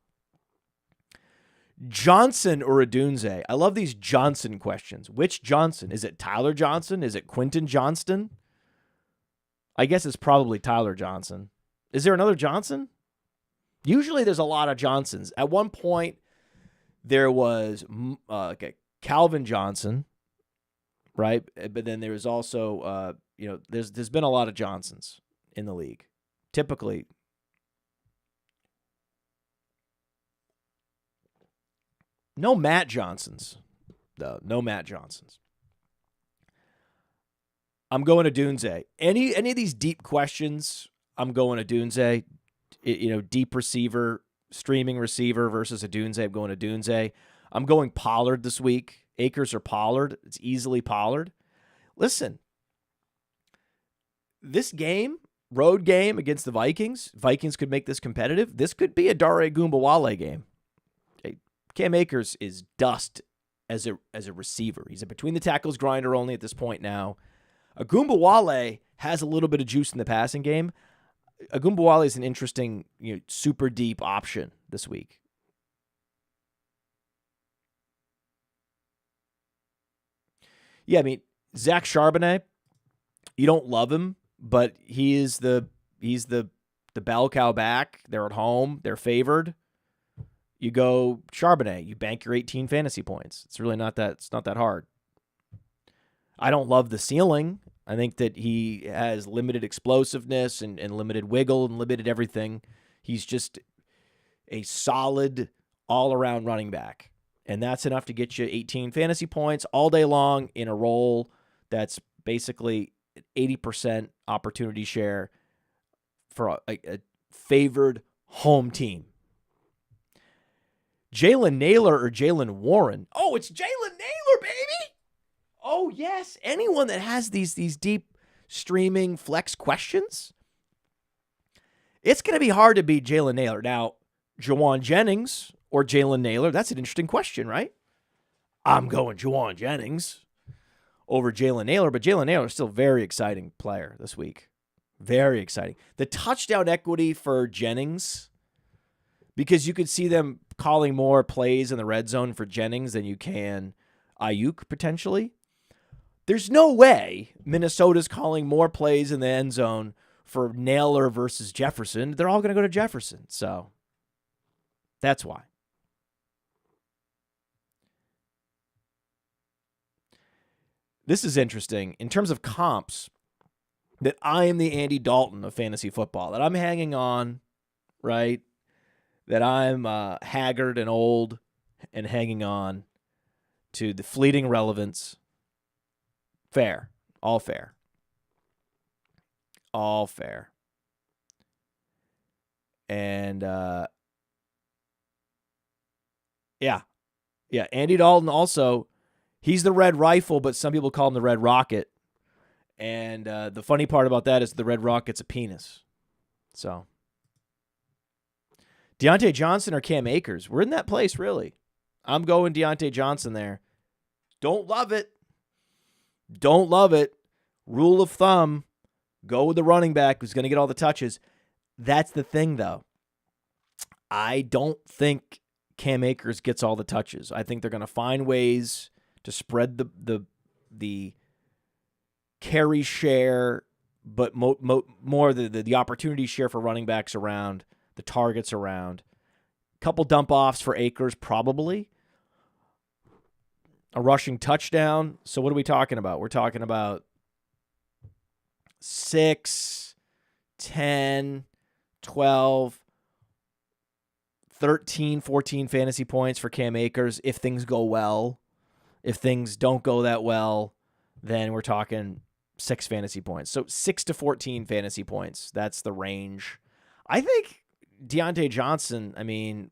Johnson or Odunze? I love these Johnson questions. Which Johnson? Is it Tyler Johnson? Is it Quentin Johnston? I guess it's probably Tyler Johnson. Is there another Johnson? Usually there's a lot of Johnsons. At one point, there was Calvin Johnson, right? But then there was also, there's been a lot of Johnsons in the league. Typically, no Matt Johnsons, though. No Matt Johnsons. I'm going to Dunze. Any of these deep questions, I'm going to Dunze. Deep receiver, streaming receiver versus a Dunze. I'm going to Dunze. I'm going Pollard this week. Akers or Pollard. It's easily Pollard. Listen, this game, road game against the Vikings could make this competitive. This could be a Dare Goombawale game. Cam Akers is dust as a receiver. He's a between the tackles grinder only at this point now. Goombawale has a little bit of juice in the passing game. Goombawale is an interesting, super deep option this week. Yeah, I mean, Zach Charbonnet, you don't love him, but he's the bell cow back. They're at home. They're favored. You go Charbonnet. You bank your 18 fantasy points. It's really not that hard. I don't love the ceiling. I think that he has limited explosiveness and limited wiggle and limited everything. He's just a solid all-around running back. And that's enough to get you 18 fantasy points all day long in a role that's basically 80% opportunity share for a favored home team. Jalen Naylor or Jalen Warren? Oh, it's Jalen Naylor, baby! Oh, yes. Anyone that has these deep streaming flex questions, it's going to be hard to beat Jalen Naylor. Now, Jauan Jennings or Jalen Naylor, that's an interesting question, right? I'm going Jauan Jennings over Jalen Naylor, but Jalen Naylor is still a very exciting player this week. Very exciting. The touchdown equity for Jennings, because you could see them calling more plays in the red zone for Jennings than you can Ayuk potentially. There's no way Minnesota's calling more plays in the end zone for Naylor versus Jefferson. They're all going to go to Jefferson. So that's why. This is interesting. In terms of comps, that I am the Andy Dalton of fantasy football, that I'm hanging on, right? That I'm haggard and old and hanging on to the fleeting relevance. Fair. All fair. All fair. And, yeah, Andy Dalton also, he's the Red Rifle, but some people call him the Red Rocket. And the funny part about that is the Red Rocket's a penis. So, Deontay Johnson or Cam Akers? We're in that place, really. I'm going Deontay Johnson there. Don't love it. Don't love it. Rule of thumb, go with the running back who's going to get all the touches. That's the thing, though. I don't think Cam Akers gets all the touches. I think they're going to find ways to spread the carry share but more the opportunity share for running backs around, the targets around. Couple dump offs for Akers, probably. A rushing touchdown. So what are we talking about? We're talking about 6, 10, 12, 13, 14 fantasy points for Cam Akers if things go well. If things don't go that well, then we're talking 6 fantasy points. So 6 to 14 fantasy points. That's the range. I think Deontay Johnson, I mean,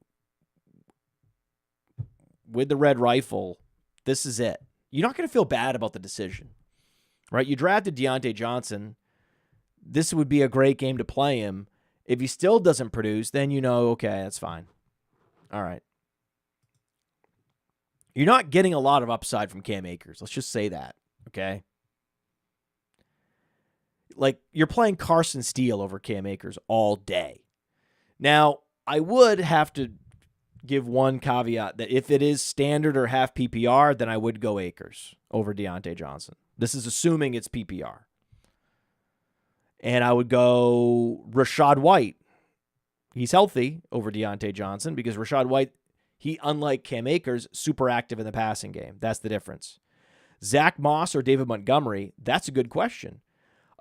with the red rifle, this is it. You're not going to feel bad about the decision, right? You drafted Deontay Johnson. This would be a great game to play him. If he still doesn't produce, then you know, okay, that's fine. All right. You're not getting a lot of upside from Cam Akers. Let's just say that, okay? Like, you're playing Carson Steele over Cam Akers all day. Now, I would have to give one caveat that if it is standard or half PPR, then I would go Akers over Deontay Johnson. This is assuming it's PPR. And I would go Rachaad White. He's healthy over Deontay Johnson because Rachaad White, he, unlike Cam Akers, super active in the passing game. That's the difference. Zach Moss or David Montgomery, that's a good question.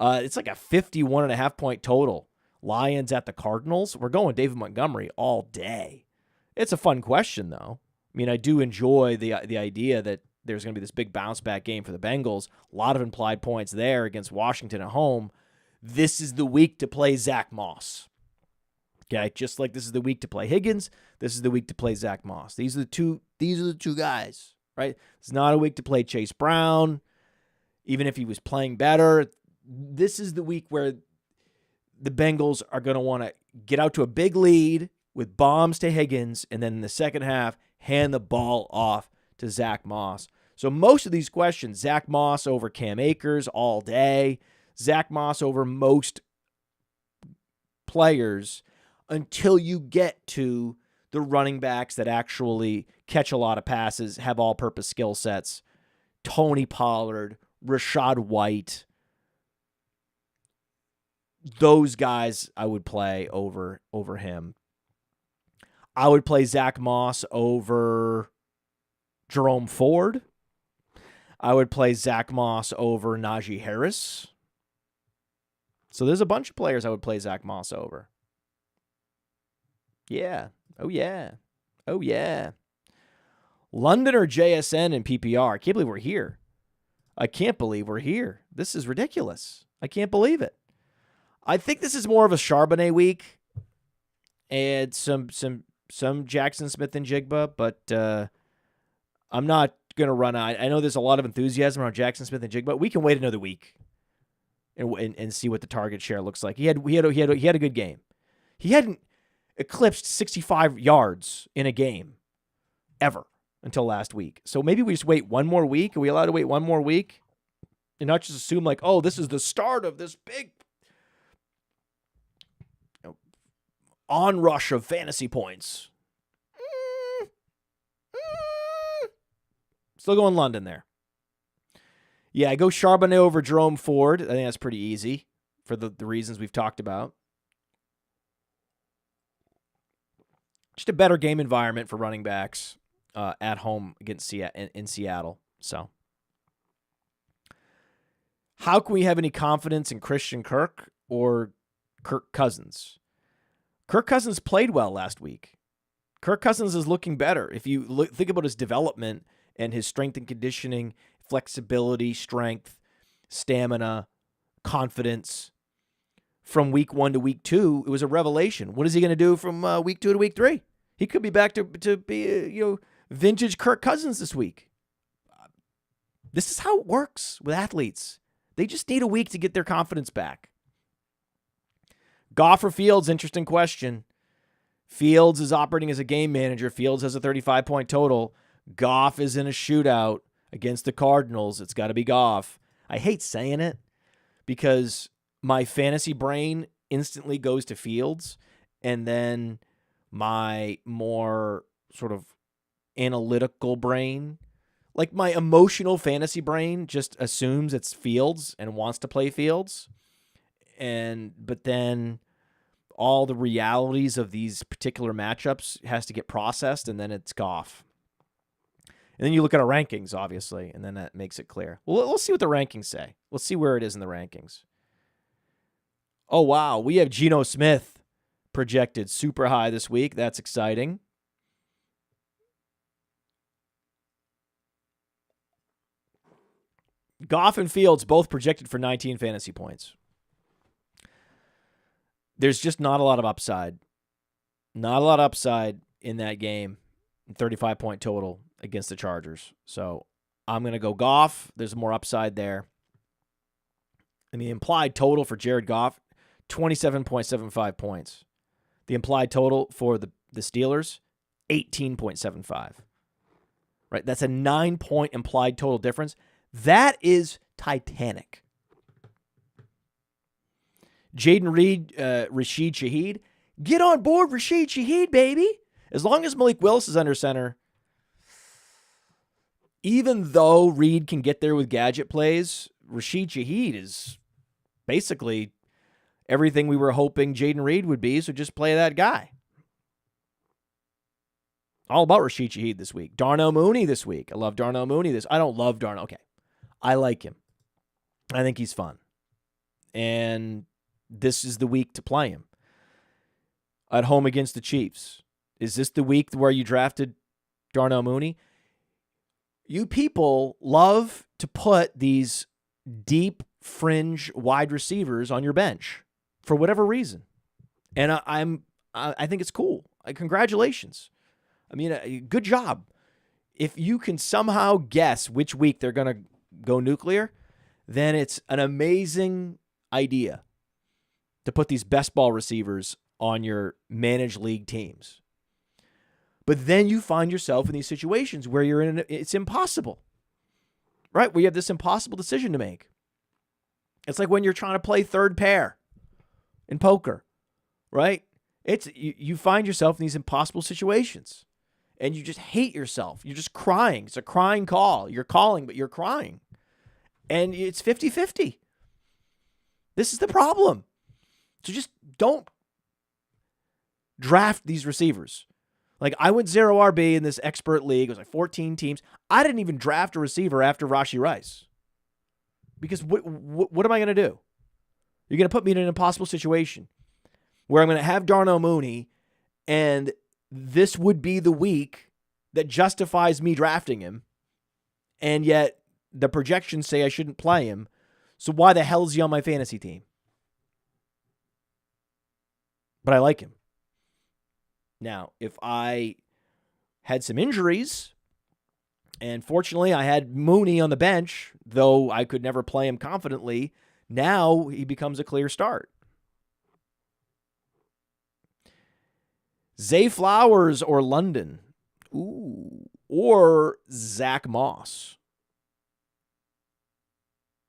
It's like a 51.5 point total. Lions at the Cardinals. We're going David Montgomery all day. It's a fun question, though. I mean, I do enjoy the idea that there's going to be this big bounce-back game for the Bengals. A lot of implied points there against Washington at home. This is the week to play Zach Moss. Okay, just like this is the week to play Higgins, this is the week to play Zach Moss. These are the two guys, right? It's not a week to play Chase Brown, even if he was playing better. This is the week where the Bengals are going to want to get out to a big lead with bombs to Higgins, and then in the second half, hand the ball off to Zach Moss. So most of these questions, Zach Moss over Cam Akers all day, Zach Moss over most players until you get to the running backs that actually catch a lot of passes, have all-purpose skill sets. Tony Pollard, Rachaad White. Those guys I would play over him. I would play Zach Moss over Jerome Ford. I would play Zach Moss over Najee Harris. So there's a bunch of players I would play Zach Moss over. Yeah. Oh, yeah. Oh, yeah. London or JSN and PPR. I can't believe we're here. I can't believe we're here. This is ridiculous. I can't believe it. I think this is more of a Charbonnet week and some Jackson Smith and Jigba, but I'm not going to run out. I know there's a lot of enthusiasm around Jackson Smith and Jigba. We can wait another week and see what the target share looks like. He had a good game. He hadn't eclipsed 65 yards in a game ever until last week. So maybe we just wait one more week. Are we allowed to wait one more week and not just assume like, oh, this is the start of this big onrush of fantasy points? Still going London there. Yeah, I go Charbonnet over Jerome Ford. I think that's pretty easy for the reasons we've talked about. Just a better game environment for running backs at home against in Seattle. So, how can we have any confidence in Christian Kirk or Kirk Cousins? Kirk Cousins played well last week. Kirk Cousins is looking better. If you think about his development and his strength and conditioning, flexibility, strength, stamina, confidence, from week 1 to week 2, it was a revelation. What is he going to do from week 2 to week 3? He could be back to be vintage Kirk Cousins this week. This is how it works with athletes. They just need a week to get their confidence back. Goff or Fields, interesting question. Fields is operating as a game manager. Fields has a 35-point total. Goff is in a shootout against the Cardinals. It's got to be Goff. I hate saying it because my fantasy brain instantly goes to Fields, and then my more sort of analytical brain, like my emotional fantasy brain, just assumes it's Fields and wants to play Fields. But then all the realities of these particular matchups has to get processed, and then it's Goff. And then you look at our rankings, obviously, and then that makes it clear. Well, let's see what the rankings say. Let's see where it is in the rankings. Oh, wow. We have Geno Smith projected super high this week. That's exciting. Goff and Fields both projected for 19 fantasy points. There's just not a lot of upside. Not a lot of upside in that game. 35-point total against the Chargers. So I'm going to go Goff. There's more upside there. And the implied total for Jared Goff, 27.75 points. The implied total for the Steelers, 18.75. Right? That's a 9-point implied total difference. That is titanic. Jaden Reed, Rashid Shaheed. Get on board Rashid Shaheed, baby. As long as Malik Willis is under center, even though Reed can get there with gadget plays, Rashid Shaheed is basically everything we were hoping Jaden Reed would be, so just play that guy. All about Rashid Shaheed this week. Darnell Mooney this week. I love Darnell Mooney. I don't love Darnell. Okay. I like him. I think he's fun. And this is the week to play him. At home against the Chiefs. Is this the week where you drafted Darnell Mooney? You people love to put these deep fringe wide receivers on your bench for whatever reason. And I think it's cool. Congratulations. I mean, good job. If you can somehow guess which week they're going to go nuclear, then it's an amazing idea to put these best ball receivers on your managed league teams. But then you find yourself in these situations where it's impossible, right? We have this impossible decision to make. It's like when you're trying to play third pair in poker, right? You find yourself in these impossible situations and you just hate yourself. You're just crying. It's a crying call. You're calling, but you're crying. And it's 50-50. This is the problem. So just don't draft these receivers. Like, I went 0 RB in this expert league. It was like 14 teams. I didn't even draft a receiver after Rashee Rice. Because what am I going to do? You're going to put me in an impossible situation where I'm going to have Darnell Mooney, and this would be the week that justifies me drafting him, and yet the projections say I shouldn't play him. So why the hell is he on my fantasy team? But I like him. Now, if I had some injuries, and fortunately I had Mooney on the bench, though I could never play him confidently, now he becomes a clear start. Zay Flowers or London. Ooh. Or Zach Moss.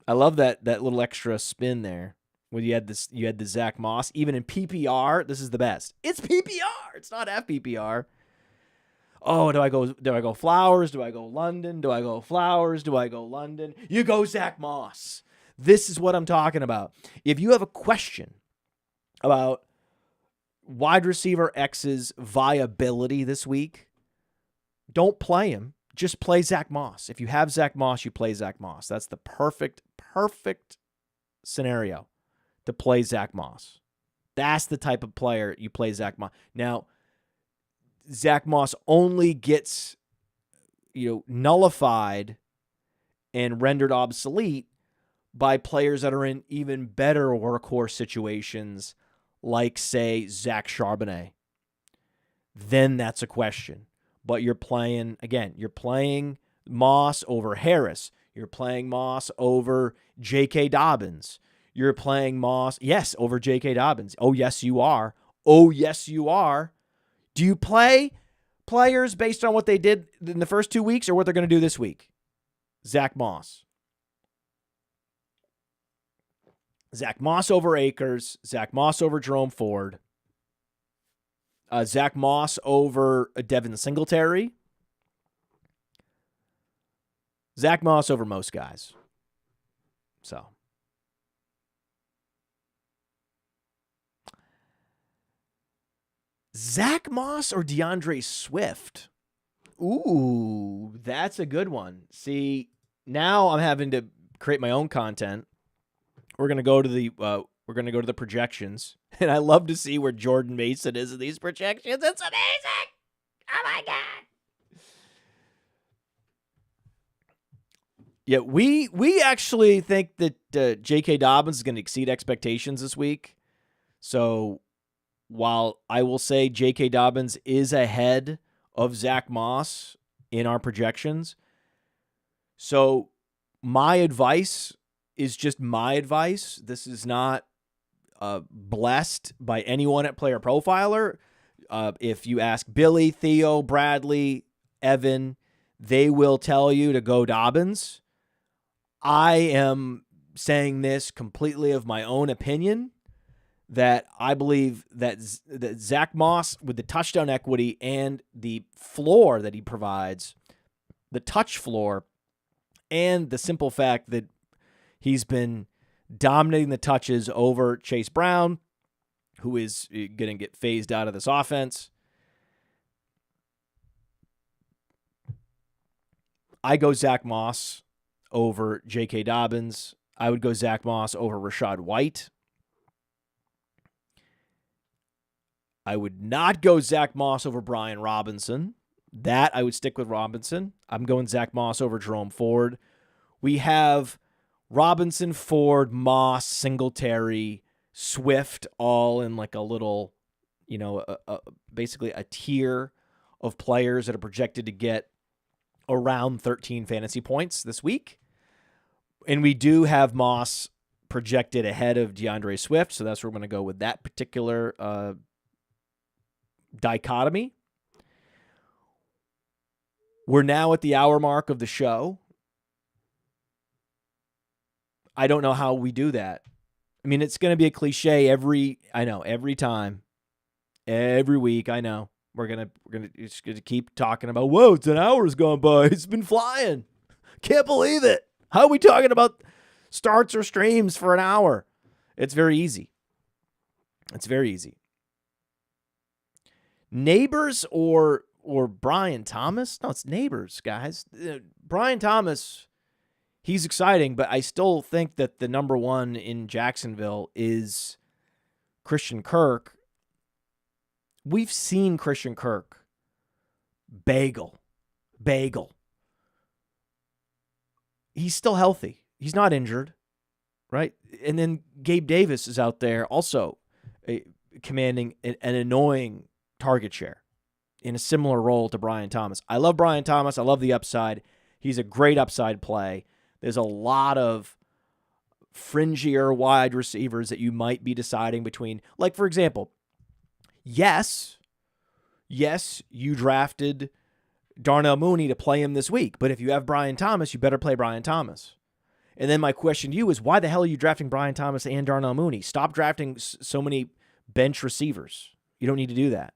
I love that little extra spin there. When you had the Zach Moss, even in PPR, this is the best. It's PPR. It's not FPPR. Oh, do I go Flowers? Do I go London? Do I go Flowers? Do I go London? You go Zach Moss. This is what I'm talking about. If you have a question about wide receiver X's viability this week, don't play him. Just play Zach Moss. If you have Zach Moss, you play Zach Moss. That's the perfect scenario to play Zach Moss. That's the type of player you play Zach Moss. Now, Zach Moss only gets, nullified and rendered obsolete by players that are in even better workhorse situations, like, say, Zach Charbonnet. Then that's a question. But you're playing Moss over Harris. You're playing Moss over J.K. Dobbins. You're playing Moss, yes, over J.K. Dobbins. Oh, yes, you are. Oh, yes, you are. Do you play players based on what they did in the first 2 weeks or what they're going to do this week? Zach Moss. Zach Moss over Akers. Zach Moss over Jerome Ford. Zach Moss over Devin Singletary. Zach Moss over most guys. So, Zach Moss or DeAndre Swift? Ooh, that's a good one. See, now I'm having to create my own content. We're gonna go to the projections, and I love to see where Jordan Mason is in these projections. It's amazing. Oh my god. Yeah, we actually think that J.K. Dobbins is going to exceed expectations this week. So while I will say J.K. Dobbins is ahead of Zach Moss in our projections, so my advice is just my advice. This is not blessed by anyone at Player Profiler. If you ask Billy, Theo, Bradley, Evan, they will tell you to go Dobbins. I am saying this completely of my own opinion, that I believe that Zach Moss, with the touchdown equity and the floor that he provides, the touch floor, and the simple fact that he's been dominating the touches over Chase Brown, who is going to get phased out of this offense. I go Zach Moss over J.K. Dobbins. I would go Zach Moss over Rachaad White. I would not go Zach Moss over Brian Robinson. That I would stick with Robinson. I'm going Zach Moss over Jerome Ford. We have Robinson, Ford, Moss, Singletary, Swift, all in like a little, basically a tier of players that are projected to get around 13 fantasy points this week. And we do have Moss projected ahead of DeAndre Swift, so that's where we're going to go with that particular dichotomy. We're now at the hour mark of the show. I don't know how we do that. I mean, it's going to be a cliche every time, every week. I know we're gonna keep talking about. Whoa, it's an hour's gone by. It's been flying. Can't believe it. How are we talking about starts or streams for an hour? It's very easy. It's very easy. Neighbors or Brian Thomas? No, it's Neighbors, guys. Brian Thomas, he's exciting, but I still think that the number one in Jacksonville is Christian Kirk. We've seen Christian Kirk bagel. He's still healthy. He's not injured, right? And then Gabe Davis is out there also commanding an annoying target share in a similar role to Brian Thomas. I love Brian Thomas. I love the upside. He's a great upside play. There's a lot of fringier wide receivers that you might be deciding between. Like, for example, yes, you drafted Darnell Mooney to play him this week, but if you have Brian Thomas, you better play Brian Thomas. And then my question to you is, why the hell are you drafting Brian Thomas and Darnell Mooney? Stop drafting so many bench receivers. You don't need to do that.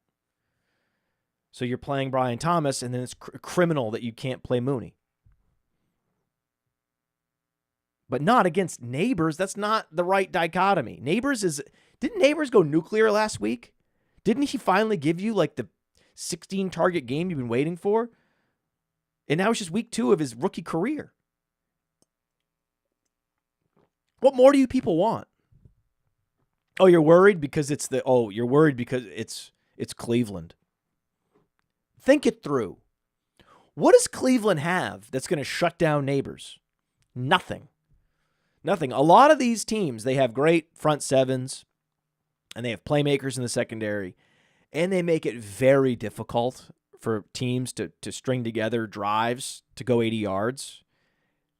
So you're playing Brian Thomas, and then it's criminal that you can't play Mooney. But not against Neighbors. That's not the right dichotomy. Didn't Neighbors go nuclear last week? Didn't he finally give you like the 16 target game you've been waiting for? And now it's just week 2 of his rookie career. What more do you people want? Oh, you're worried because it's Cleveland. Think it through. What does Cleveland have that's going to shut down Neighbors? Nothing. A lot of these teams, they have great front sevens, and they have playmakers in the secondary, and they make it very difficult for teams to string together drives to go 80 yards.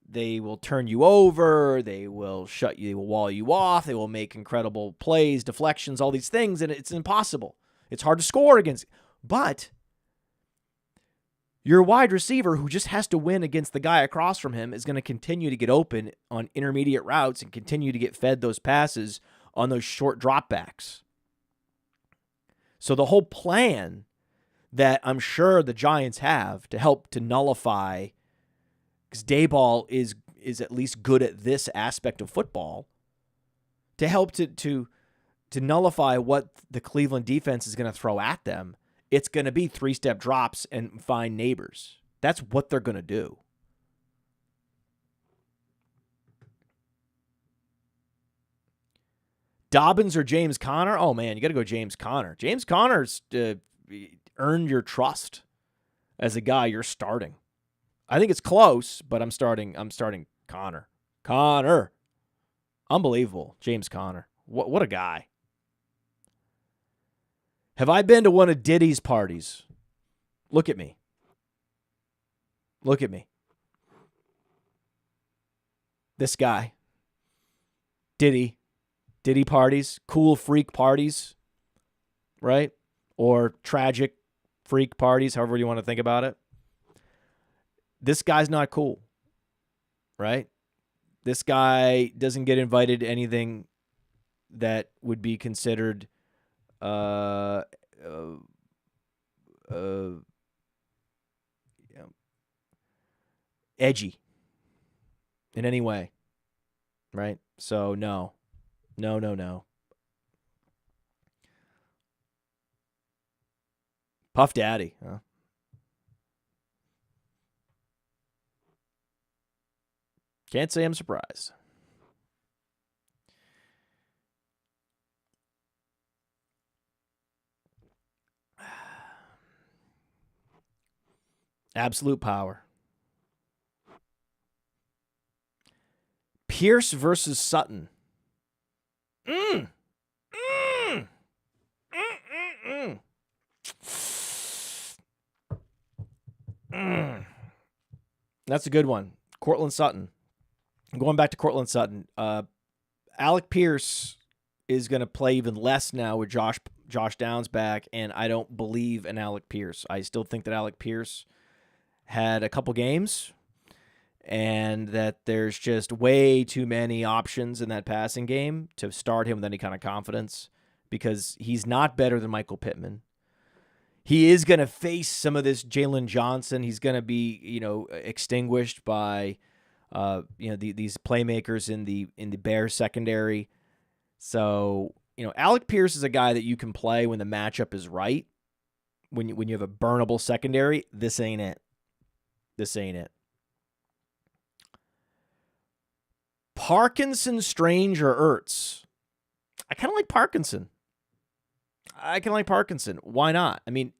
They will turn you over. They will wall you off. They will make incredible plays, deflections, all these things, and it's impossible. It's hard to score against. But your wide receiver, who just has to win against the guy across from him, is going to continue to get open on intermediate routes and continue to get fed those passes on those short dropbacks. So the whole plan that I'm sure the Giants have to help to nullify, because Dayball is at least good at this aspect of football, to help to to nullify what the Cleveland defense is going to throw at them, it's going to be 3-step drops and find neighbors. That's what they're going to do. Dobbins or James Conner? Oh, man, you got to go James Conner. James Conner's earned your trust as a guy you're starting. I think it's close, but I'm starting Conner. Conner. Unbelievable. James Conner. What a guy. Have I been to one of Diddy's parties? Look at me. Look at me. This guy. Diddy parties, cool freak parties, right? Or tragic freak parties, however you want to think about it. This guy's not cool, right? This guy doesn't get invited to anything that would be considered edgy in any way, right? So no. Puff Daddy, huh? Can't say I'm surprised. Absolute power. Pierce versus Sutton. That's a good one. Cortland Sutton. Going back to Cortland Sutton. Alec Pierce is going to play even less now with Josh Downs back, and I don't believe in Alec Pierce. I still think that Alec Pierce had a couple games and that there's just way too many options in that passing game to start him with any kind of confidence because he's not better than Michael Pittman. He is going to face some of this Jalen Johnson. He's going to be, extinguished by, these playmakers in the Bears secondary. So, Alec Pierce is a guy that you can play when the matchup is right. When you have a burnable secondary, this ain't it. Parkinson, Strange, or Ertz? I kind of like Parkinson. Why not? I mean,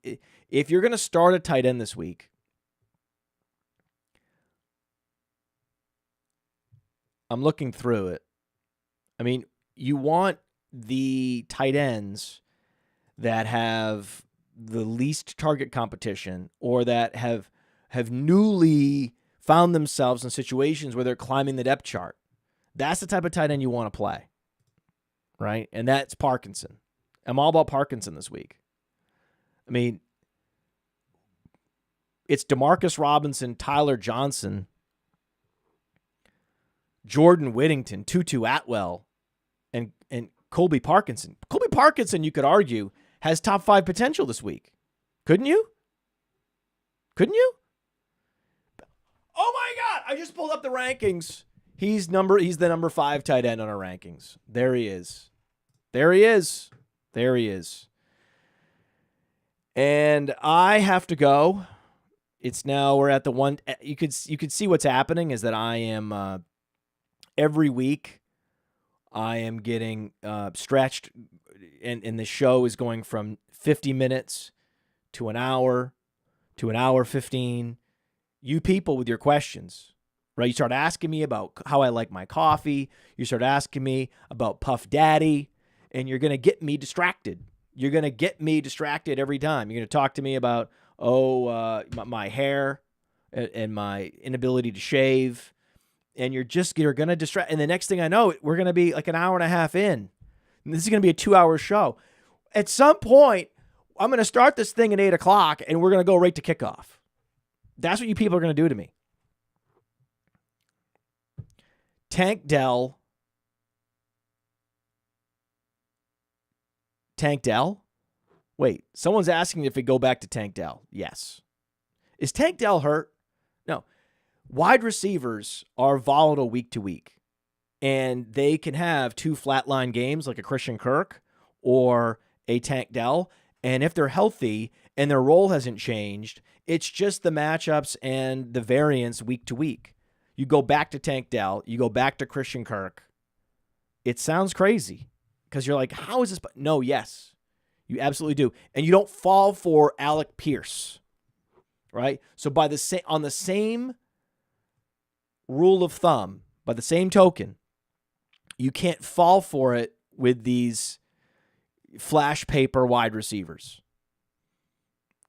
if you're going to start a tight end this week, I'm looking through it. I mean, you want the tight ends that have the least target competition or that have newly found themselves in situations where they're climbing the depth chart. That's the type of tight end you want to play, right? And that's Parkinson. I'm all about Parkinson this week. I mean, it's DeMarcus Robinson, Tyler Johnson, Jordan Whittington, Tutu Atwell, and Colby Parkinson. Colby Parkinson, you could argue, has top 5 potential this week. Couldn't you? Oh my God! I just pulled up the rankings. He's the number 5 tight end on our rankings. There he is. And I have to go. It's now we're at the one. You could see what's happening is that I am every week I am getting stretched, and the show is going from 50 minutes to an hour 15. You people with your questions, right? You start asking me about how I like my coffee. You start asking me about Puff Daddy, and you're going to get me distracted. You're going to get me distracted every time. You're going to talk to me about, my hair and my inability to shave. And you're going to distract. And the next thing I know, we're going to be like an hour and a half in. And this is going to be a 2-hour show. At some point, I'm going to start this thing at 8 o'clock, and we're going to go right to kickoff. That's what you people are going to do to me. Tank Dell. Wait, someone's asking if we go back to Tank Dell. Yes. Is Tank Dell hurt? No. Wide receivers are volatile week to week, and they can have 2 flatline games like a Christian Kirk, or a Tank Dell. And if they're healthy and their role hasn't changed, it's just the matchups and the variance week to week. You go back to Tank Dell, you go back to Christian Kirk. It sounds crazy because you're like, how is this? No, yes, you absolutely do. And you don't fall for Alec Pierce, right? So on the same rule of thumb, by the same token, you can't fall for it with these flash paper wide receivers.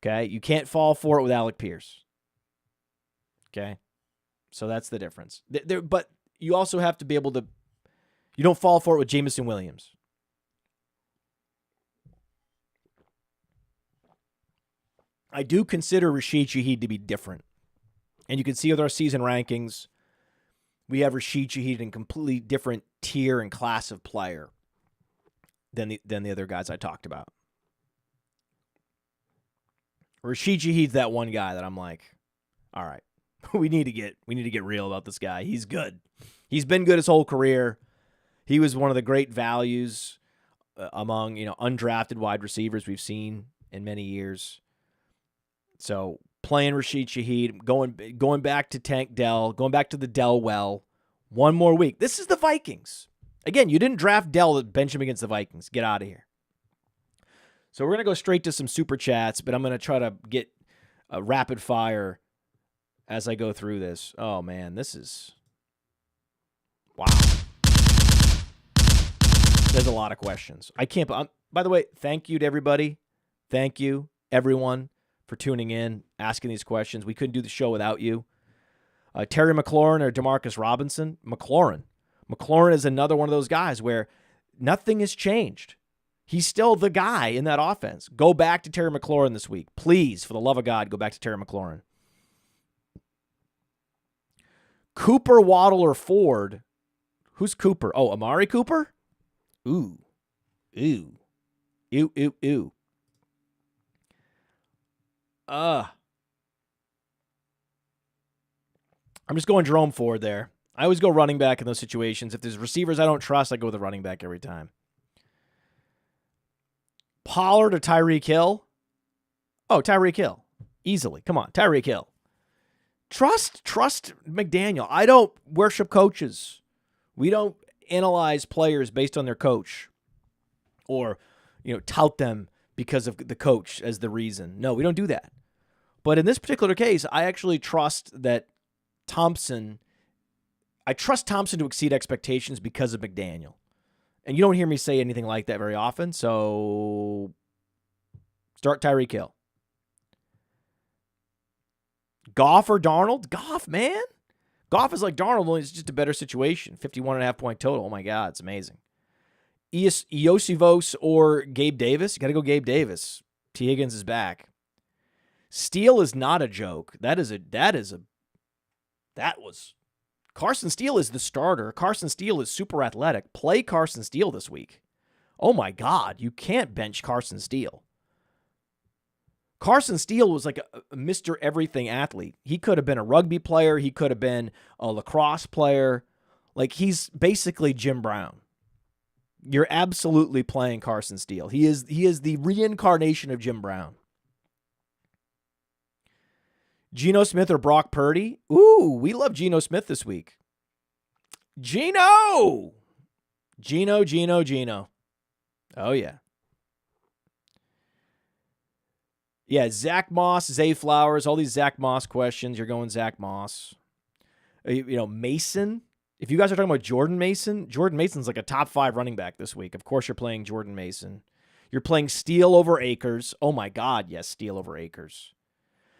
Okay? You can't fall for it with Alec Pierce. Okay? So that's the difference. But you also have to be able to, you don't fall for it with Jameson Williams. I do consider Rashid Shaheed to be different. And you can see with our season rankings, we have Rashid Shaheed in a completely different tier and class of player than the other guys I talked about. Rashid Shaheed's that one guy that I'm like, all right, we need to get real about this guy. He's good. He's been good his whole career. He was one of the great values among undrafted wide receivers we've seen in many years. So playing Rashid Shaheed, going back to Tank Dell, going back to the Dell well, one more week. This is the Vikings. Again, you didn't draft Dell to bench him against the Vikings. Get out of here. So we're going to go straight to some super chats, but I'm going to try to get a rapid fire as I go through this. Oh, man, this is... Wow. There's a lot of questions. I can't... by the way, thank you to everybody. Thank you, everyone, for tuning in, asking these questions. We couldn't do the show without you. Terry McLaurin or Demarcus Robinson? McLaurin. McLaurin is another one of those guys where nothing has changed. He's still the guy in that offense. Go back to Terry McLaurin this week. Please, for the love of God, go back to Terry McLaurin. Cooper, Waddle, or Ford? Who's Cooper? Oh, Amari Cooper? Ooh. Ew. Ew, ew, ew. I'm just going Jerome Ford there. I always go running back in those situations. If there's receivers I don't trust, I go with the running back every time. Pollard or Tyreek Hill? Oh, Tyreek Hill. Easily. Come on, Tyreek Hill. Trust McDaniel. I don't worship coaches. We don't analyze players based on their coach or, tout them because of the coach as the reason. No, we don't do that. But in this particular case, I actually trust that I trust Thompson to exceed expectations because of McDaniel. And you don't hear me say anything like that very often, so start Tyreek Hill. Goff or Darnold? Goff, man. Goff is like Darnold, only it's just a better situation. 51.5 point total. Oh, my God. It's amazing. Iosivos or Gabe Davis? You got to go Gabe Davis. T. Higgins is back. Steele is not a joke. Carson Steele is the starter. Carson Steele is super athletic. Play Carson Steele this week. Oh, my God. You can't bench Carson Steele. Carson Steele was like a Mr. Everything athlete. He could have been a rugby player. He could have been a lacrosse player. Like, he's basically Jim Brown. You're absolutely playing Carson Steele. He is the reincarnation of Jim Brown. Geno Smith or Brock Purdy? Ooh, we love Geno Smith this week. Geno! Oh, yeah. Yeah, Zach Moss, Zay Flowers, all these Zach Moss questions. You're going Zach Moss. Mason. If you guys are talking about Jordan Mason's like a top 5 running back this week. Of course, you're playing Jordan Mason. You're playing Steele over Akers. Oh, my God, yes, Steele over Akers.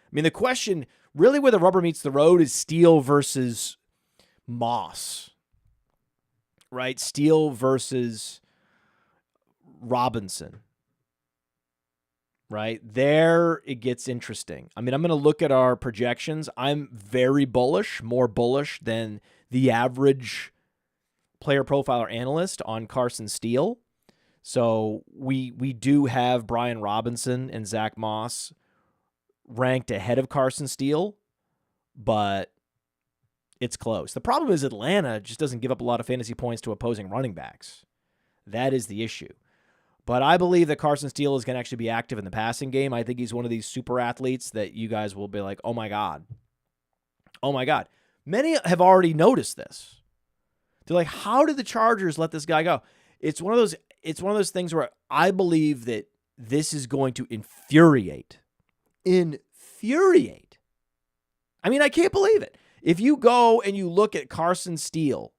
I mean, the question really where the rubber meets the road is Steele versus Moss, right? Steele versus Robinson, right? There it gets interesting. I mean, I'm going to look at our projections. I'm very bullish, more bullish than the average player profiler analyst on Carson Steele. So we do have Brian Robinson and Zach Moss ranked ahead of Carson Steele, but it's close. The problem is Atlanta just doesn't give up a lot of fantasy points to opposing running backs. That is the issue. But I believe that Carson Steele is going to actually be active in the passing game. I think he's one of these super athletes that you guys will be like, oh my God. Oh my God. Many have already noticed this. They're like, how did the Chargers let this guy go? It's one of those things where I believe that this is going to infuriate. I mean, I can't believe it. If you go and you look at Carson Steele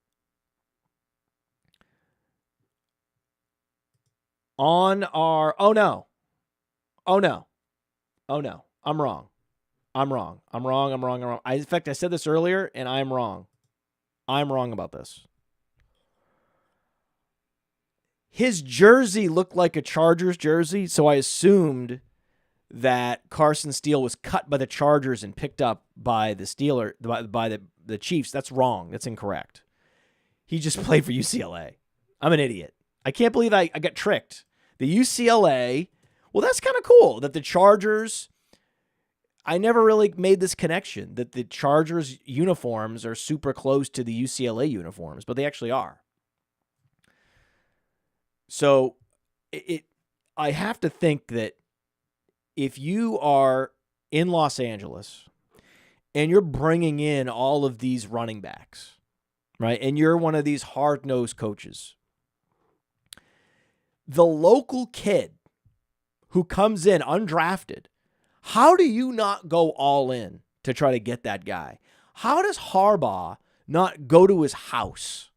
on our, I'm wrong. In fact, I said this earlier, and I'm wrong. I'm wrong about this. His jersey looked like a Chargers jersey, so I assumed that Carson Steele was cut by the Chargers and picked up by the the Chiefs. That's wrong. That's incorrect. He just played for UCLA. I'm an idiot. I can't believe I got tricked. The UCLA, well, that's kind of cool that the Chargers, I never really made this connection that the Chargers uniforms are super close to the UCLA uniforms, but they actually are. So I have to think that if you are in Los Angeles and you're bringing in all of these running backs, right, and you're one of these hard-nosed coaches, the local kid who comes in undrafted, how do you not go all in to try to get that guy? How does Harbaugh not go to his house?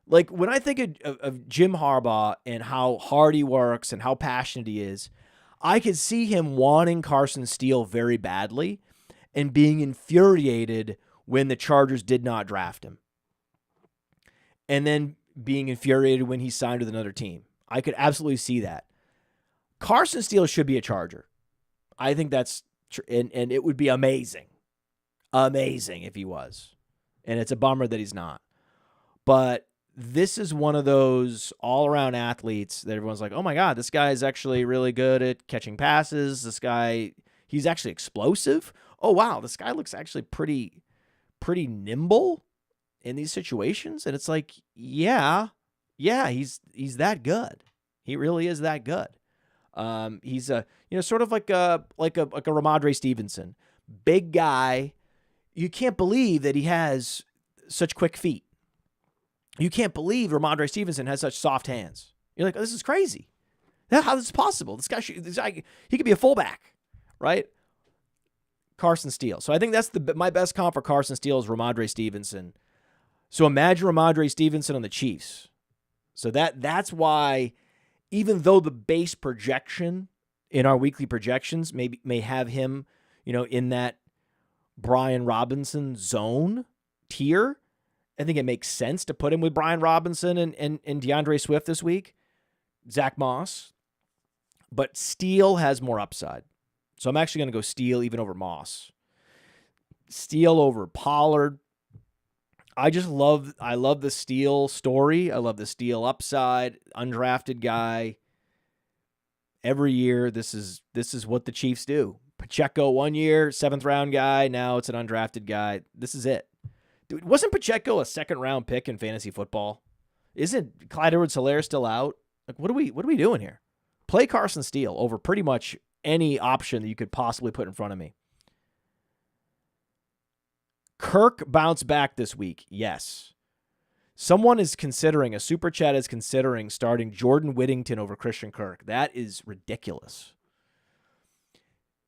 Like, when I think of Jim Harbaugh and how hard he works and how passionate he is, I could see him wanting Carson Steele very badly and being infuriated when the Chargers did not draft him. And then being infuriated when he signed with another team. I could absolutely see that. Carson Steele should be a Charger. I think that's and it would be amazing. Amazing if he was. And it's a bummer that he's not. But this is one of those all-around athletes that everyone's like, oh my God, this guy is actually really good at catching passes. This guy, he's actually explosive. Oh wow, this guy looks actually pretty nimble in these situations. And it's like, yeah, he's that good. He really is that good. He's sort of like a Ramondre Stevenson, big guy. You can't believe that he has such quick feet. You can't believe Ramondre Stevenson has such soft hands. You're like, oh, this is crazy. How is this possible? This guy, he could be a fullback, right? Carson Steele. So I think that's my best comp for Carson Steele is Ramondre Stevenson. So imagine Ramondre Stevenson on the Chiefs. So that's why, even though the base projection in our weekly projections may have him, in that Brian Robinson zone tier, I think it makes sense to put him with Brian Robinson and DeAndre Swift this week, Zach Moss. But Steele has more upside. So I'm actually going to go Steele even over Moss. Steele over Pollard. I love the Steele story. I love the Steele upside. Undrafted guy. Every year, this is what the Chiefs do. Pacheco 1 year, 7th round guy. Now it's an undrafted guy. This is it. Dude, wasn't Pacheco a 2nd round pick in fantasy football? Isn't Clyde Edwards-Helaire still out? Like, what are we doing here? Play Carson Steele over pretty much any option that you could possibly put in front of me. Kirk bounced back this week. Yes. Someone is considering, a super chat is considering starting Jordan Whittington over Christian Kirk. That is ridiculous.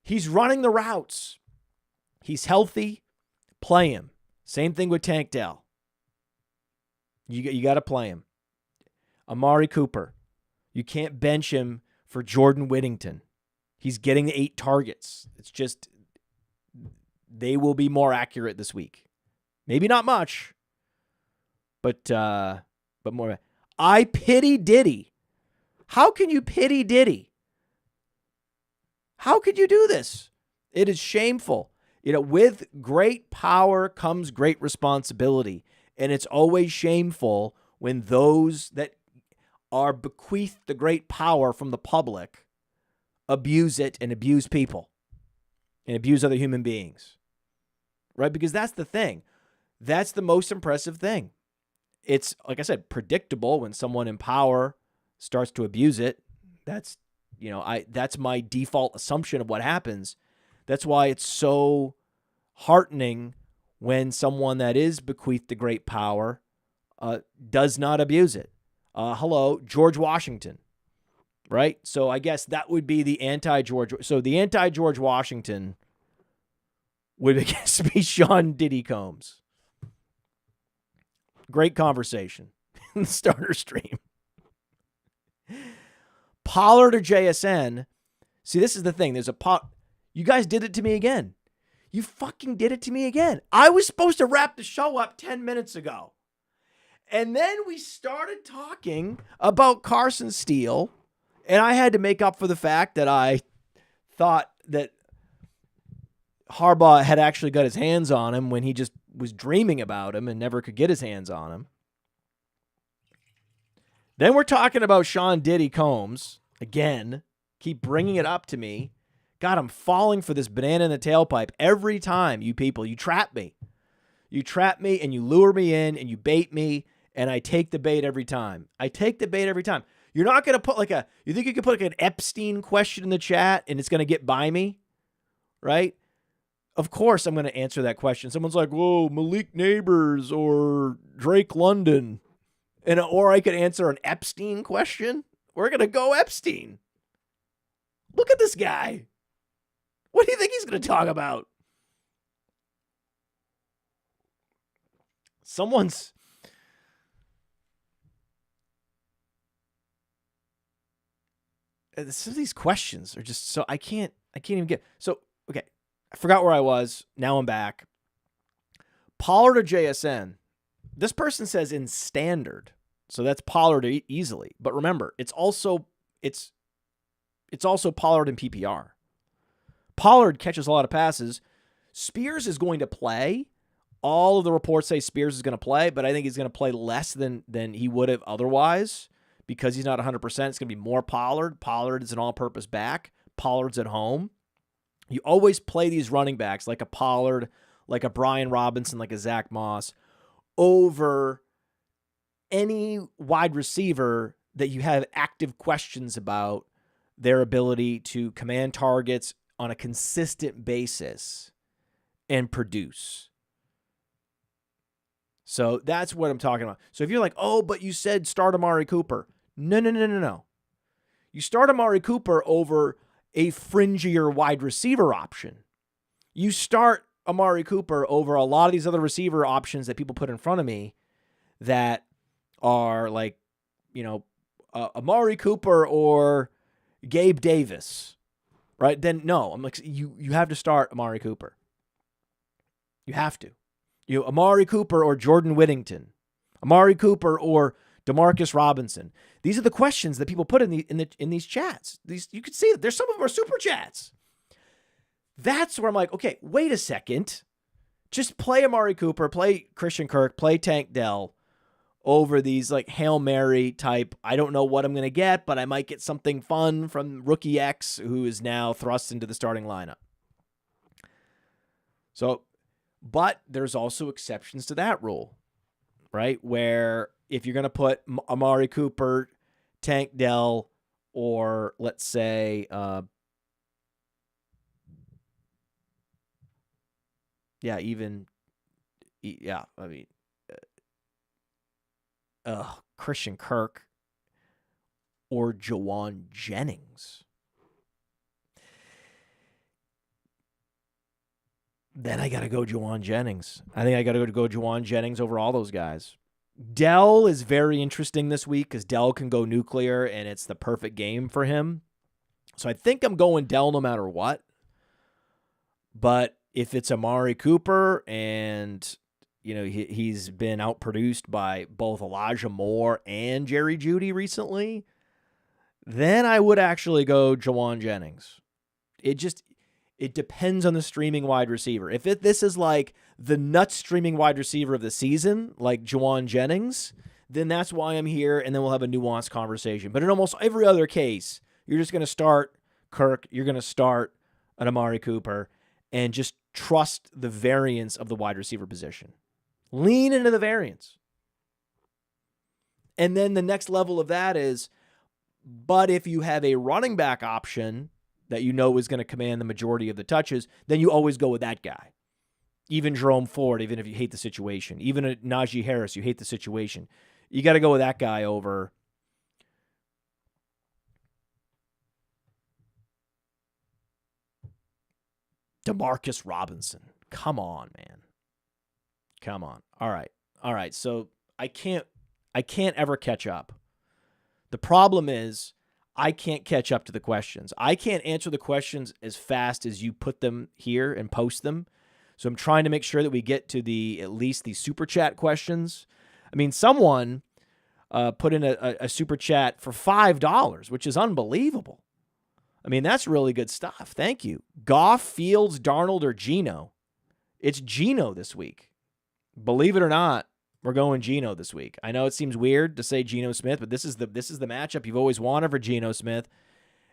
He's running the routes. He's healthy. Play him. Same thing with Tank Dell. You got to play him. Amari Cooper. You can't bench him for Jordan Whittington. He's getting the 8 targets. It's just, they will be more accurate this week. Maybe not much, but more. I pity Diddy. How can you pity Diddy? How could you do this? It is shameful. With great power comes great responsibility. And it's always shameful when those that are bequeathed the great power from the public abuse it and abuse people and abuse other human beings. Right? Because that's the thing. That's the most impressive thing. It's, like I said, predictable when someone in power starts to abuse it, that's my default assumption of what happens. That's why it's so heartening when someone that is bequeathed to great power does not abuse it. Hello, George Washington, right? So I guess that would be the anti-George. So the anti-George Washington would, I guess, be Sean Diddy Combs. Great conversation in the starter stream. Pollard or JSN. See, this is the thing. You guys did it to me again. You fucking did it to me again. I was supposed to wrap the show up 10 minutes ago. And then we started talking about Carson Steele, and I had to make up for the fact that I thought that Harbaugh had actually got his hands on him when he just was dreaming about him and never could get his hands on him. Then we're talking about Sean Diddy Combs. Again, keep bringing it up to me. God, I'm falling for this banana in the tailpipe every time, you people. You trap me. You trap me and you lure me in and you bait me, and I take the bait every time. You're not going to put you think you could put an Epstein question in the chat and it's going to get by me? Right? Of course I'm going to answer that question. Someone's like, whoa, Malik Neighbors or Drake London. Or I could answer an Epstein question. We're going to go Epstein. Look at this guy. What do you think he's going to talk about? Some of these questions are just so I can't even get. So, okay. I forgot where I was. Now I'm back. Pollard or JSN? This person says in standard. So that's Pollard easily. But remember, it's also Pollard in PPR. Pollard catches a lot of passes. Spears is going to play. All of the reports say Spears is going to play, but I think he's going to play less than he would have otherwise because he's not 100%. It's going to be more Pollard. Pollard is an all-purpose back. Pollard's at home. You always play these running backs like a Pollard, like a Brian Robinson, like a Zach Moss over any wide receiver that you have active questions about their ability to command targets on a consistent basis and produce. So that's what I'm talking about. So if you're like, oh, but you said start Amari Cooper. No. You start Amari Cooper over a fringier wide receiver option. You start Amari Cooper over a lot of these other receiver options that people put in front of me that are like, Amari Cooper or Gabe Davis, right? Then no, I'm like, you have to start Amari Cooper. You have to. Amari Cooper or Jordan Whittington, Amari Cooper or Demarcus Robinson. These are the questions that people put in these chats. You can see that there's some of them are super chats. That's where I'm like, okay, wait a second. Just play Amari Cooper, play Christian Kirk, play Tank Dell over these like Hail Mary type. I don't know what I'm going to get, but I might get something fun from rookie X who is now thrust into the starting lineup. So, but there's also exceptions to that rule, right? Where if you're going to put Amari Cooper, Tank Dell, or let's say, Christian Kirk or Jauan Jennings, then I got to go Jauan Jennings. I think I got to go Jauan Jennings over all those guys. Dell is very interesting this week because Dell can go nuclear, and it's the perfect game for him. So I think I'm going Dell no matter what. But if it's Amari Cooper and he's been outproduced by both Elijah Moore and Jerry Jeudy recently, then I would actually go Jauan Jennings. It depends on the streaming wide receiver. If this is like the nuts streaming wide receiver of the season, like Jauan Jennings, then that's why I'm here, and then we'll have a nuanced conversation. But in almost every other case, you're just going to start Kirk, you're going to start an Amari Cooper, and just trust the variance of the wide receiver position. Lean into the variance. And then the next level of that is But if you have a running back option that you know is going to command the majority of the touches, then you always go with that guy. Even Jerome Ford, even if you hate the situation. Even Najee Harris, you hate the situation. You got to go with that guy over Demarcus Robinson. Come on, man. Come on. All right. So I can't ever catch up. The problem is I can't catch up to the questions. I can't answer the questions as fast as you put them here and post them. So I'm trying to make sure that we get to at least the super chat questions. I mean, someone put in a super chat for $5, which is unbelievable. I mean, that's really good stuff. Thank you. Goff, Fields, Darnold, or Geno? It's Geno this week. Believe it or not, we're going Geno this week. I know it seems weird to say Geno Smith, but this is the matchup you've always wanted for Geno Smith.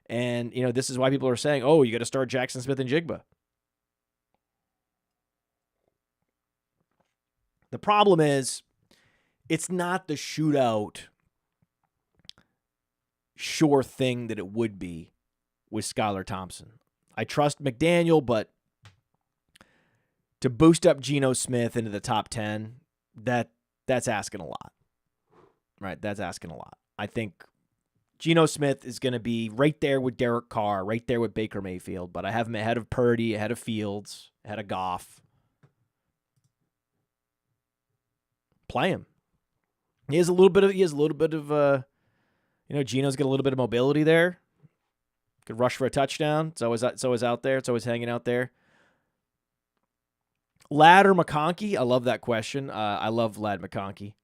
And, this is why people are saying, oh, you got to start Jackson Smith and Jigba. The problem is it's not the shootout sure thing that it would be with Skylar Thompson. I trust McDaniel, but to boost up Geno Smith into the top 10, that's asking a lot. Right? That's asking a lot. I think Geno Smith is going to be right there with Derek Carr, right there with Baker Mayfield, but I have him ahead of Purdy, ahead of Fields, ahead of Goff. Play him. He has a little bit of Geno's got a little bit of mobility there. Could rush for a touchdown. It's always out there. It's always hanging out there. Ladd or McConkey? I love that question. I love Ladd McConkey.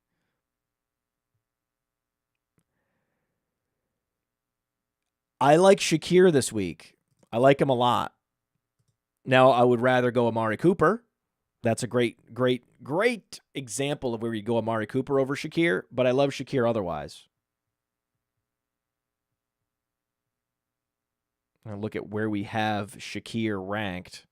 I like Shakir this week. I like him a lot. Now, I would rather go Amari Cooper. That's a great example of where you go Amari Cooper over Shakir, but I love Shakir otherwise. I look at where we have Shakir ranked.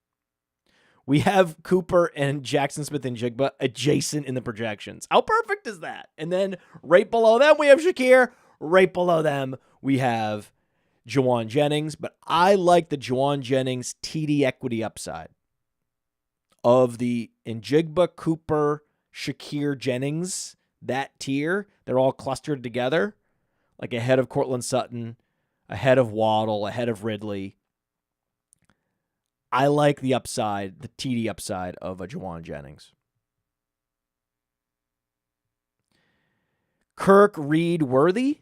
We have Cooper and Jackson Smith and Jigba adjacent in the projections. How perfect is that? And then right below them, we have Shakir. Right below them, we have Jauan Jennings. But I like the Jauan Jennings TD equity upside of the Njigba, Cooper, Shakir, Jennings, that tier. They're all clustered together, like ahead of Cortland Sutton, ahead of Waddle, ahead of Ridley. I like the upside, the TD upside of a Jauan Jennings. Kirk, Reed, Worthy?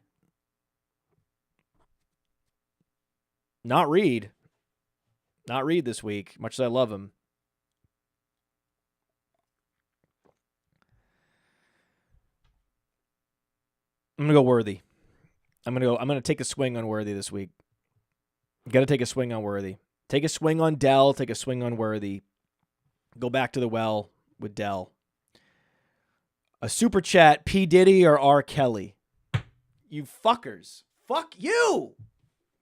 Not Reed. Not Reed this week, much as I love him. I'm going to go Worthy. I'm going to take a swing on Worthy this week. Got to take a swing on Worthy. Take a swing on Dell, take a swing on Worthy. Go back to the well with Dell. A super chat, P. Diddy or R. Kelly? You fuckers. Fuck you.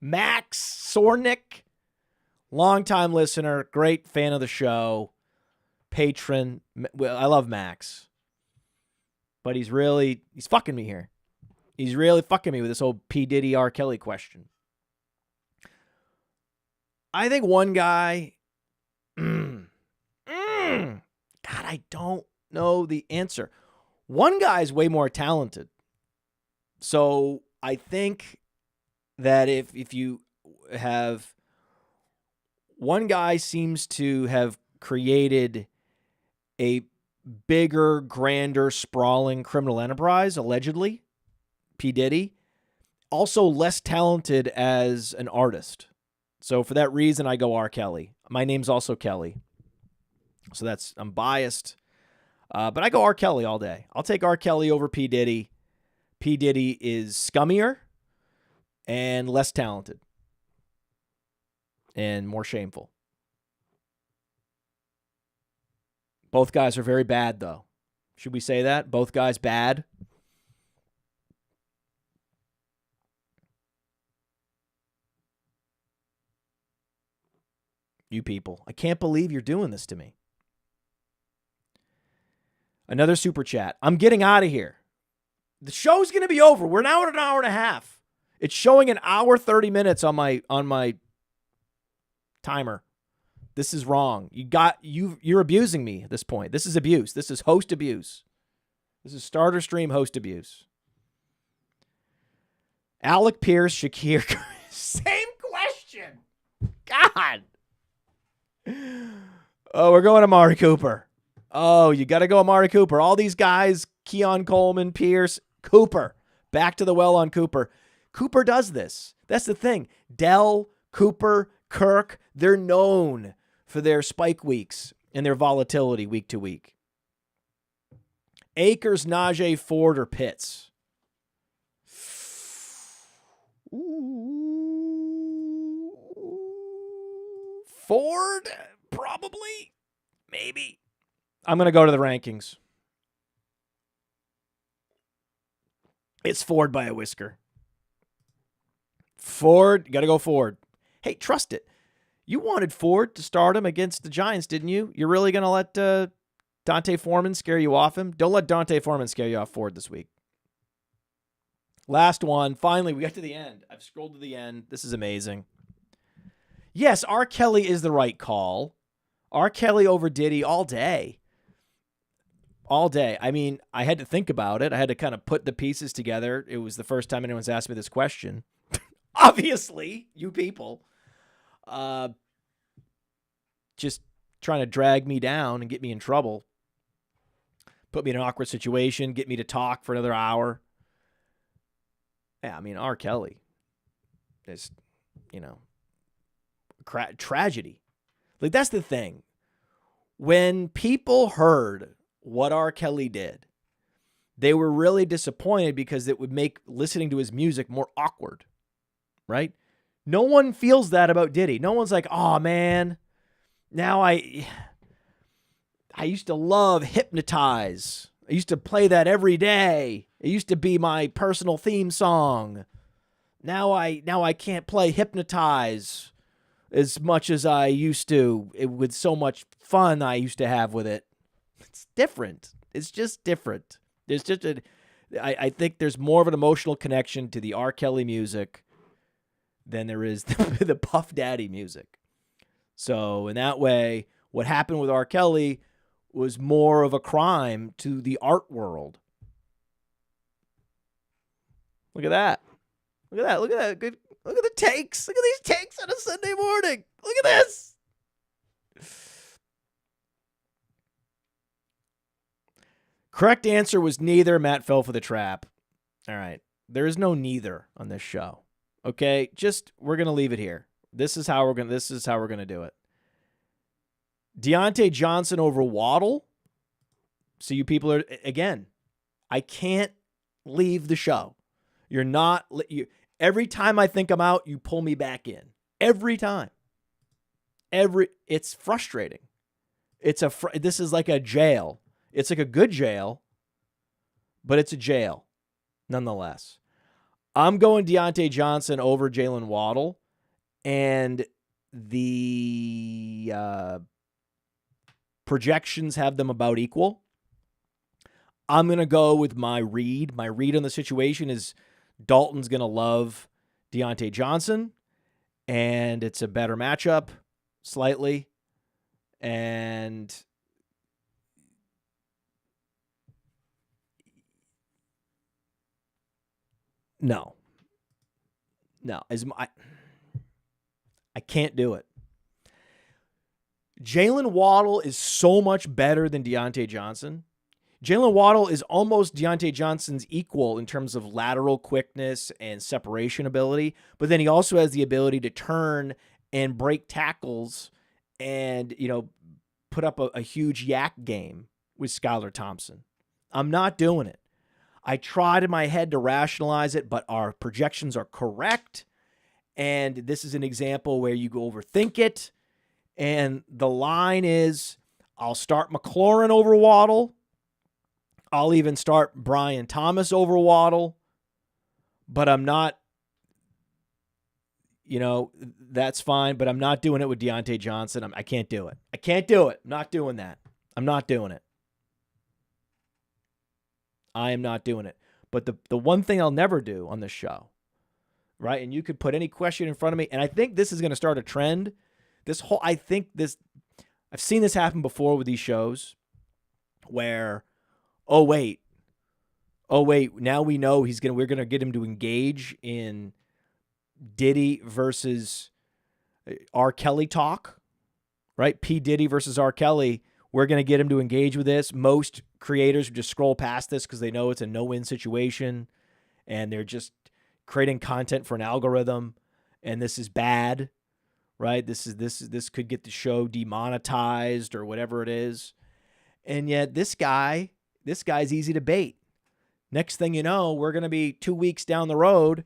Max Sornick, longtime listener, great fan of the show, patron. Well, I love Max. But he's fucking me here. He's really fucking me with this old P. Diddy, R. Kelly question. I think one guy, God, I don't know the answer. One guy's way more talented. So I think that if you have one guy seems to have created a bigger, grander, sprawling criminal enterprise, allegedly, P. Diddy, also less talented as an artist. So for that reason, I go R. Kelly. My name's also Kelly. So I'm biased. But I go R. Kelly all day. I'll take R. Kelly over P. Diddy. P. Diddy is scummier and less talented. And more shameful. Both guys are very bad, though. Should we say that? Both guys bad? You people. I can't believe you're doing this to me. Another super chat. I'm getting out of here. The show's going to be over. We're now at an hour and a half. It's showing an hour 30 minutes on my timer. This is wrong. You're abusing me at this point. This is abuse. This is host abuse. This is starter stream host abuse. Alec Pierce, Shakir. Same question. God. Oh, we're going Amari Cooper. Oh, you got to go Amari Cooper. All these guys, Keon Coleman, Pierce, Cooper. Back to the well on Cooper. Cooper does this. That's the thing. Dell, Cooper, Kirk, they're known for their spike weeks and their volatility week to week. Akers, Najee, Ford, or Pitts? Ooh. Ford? Probably. Maybe. I'm going to go to the rankings. It's Ford by a whisker. Ford, got to go Ford. Hey, trust it. You wanted Ford to start him against the Giants, didn't you? You're really going to let Dante Foreman scare you off him? Don't let Dante Foreman scare you off Ford this week. Last one. Finally, we got to the end. I've scrolled to the end. This is amazing. Yes, R. Kelly is the right call. R. Kelly over Diddy all day. All day. I mean, I had to think about it. I had to kind of put the pieces together. It was the first time anyone's asked me this question. Obviously, you people. Just trying to drag me down and get me in trouble. Put me in an awkward situation, get me to talk for another hour. Yeah, I mean, R. Kelly is, tragedy. Like, that's the thing. When people heard what R. Kelly did, they were really disappointed because it would make listening to his music more awkward, right? No one feels that about Diddy. No one's like, oh, man, now I used to love Hypnotize. I used to play that every day. It used to be my personal theme song. Now I can't play Hypnotize as much as I used to. With so much fun I used to have with it. It's different. It's just different. There's just I think there's more of an emotional connection to the R. Kelly music than there is the Puff Daddy music. So in that way, what happened with R. Kelly was more of a crime to the art world. Look at that. Look at that. Look at that. Good. Look at the takes. Look at these takes on a Sunday morning. Look at this. Correct answer was neither. Matt fell for the trap. All right. There is no neither on this show. Okay? We're going to leave it here. This is how we're going to do it. Deontay Johnson over Waddle. So you people are, again, I can't leave the show. You're not, every time I think I'm out, you pull me back in. Every time. It's frustrating. This is like a jail. It's like a good jail, but it's a jail nonetheless. I'm going Deontay Johnson over Jalen Waddle, and the projections have them about equal. I'm going to go with my read. My read on the situation is Dalton's going to love Deontay Johnson, and it's a better matchup slightly. And no, I can't do it. Jalen Waddle is so much better than Deontay Johnson. Jalen Waddle is almost Deontay Johnson's equal in terms of lateral quickness and separation ability, but then he also has the ability to turn and break tackles and, put up a huge yak game with Skylar Thompson. I'm not doing it. I tried in my head to rationalize it, but our projections are correct, and this is an example where you go overthink it, and the line is I'll start McLaurin over Waddle. I'll even start Brian Thomas over Waddle, but I'm not, that's fine, but I'm not doing it with Deontay Johnson. I can't do it. I can't do it. I'm not doing that. I'm not doing it. I am not doing it. But the one thing I'll never do on this show right? And you could put any question in front of me. And I think this is going to start a trend. I've seen this happen before with these shows where, oh wait, now we know we're going to get him to engage in Diddy versus R. Kelly talk, right? P. Diddy versus R. Kelly. We're going to get him to engage with this. Most creators would just scroll past this because they know it's a no-win situation and they're just creating content for an algorithm, and this is bad, right? This could get the show demonetized or whatever it is. And yet this guy's easy to bait. Next thing you know, we're going to be 2 weeks down the road.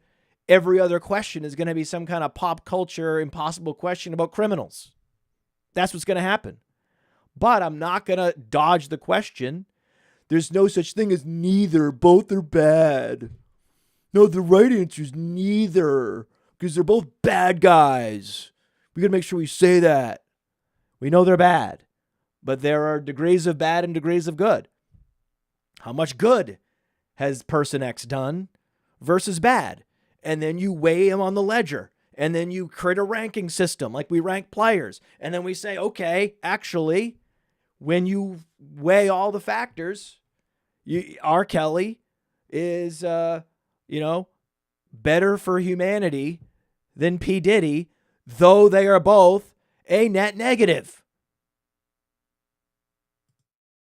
Every other question is going to be some kind of pop culture impossible question about criminals. That's what's going to happen. But I'm not going to dodge the question. There's no such thing as neither. Both are bad. No, the right answer is neither, because they're both bad guys. We got to make sure we say that. We know they're bad, but there are degrees of bad and degrees of good. How much good has person X done versus bad? And then you weigh them on the ledger, and then you create a ranking system like we rank players. And then we say, okay, actually, when you weigh all the factors, R. Kelly is, better for humanity than P. Diddy, though they are both a net negative.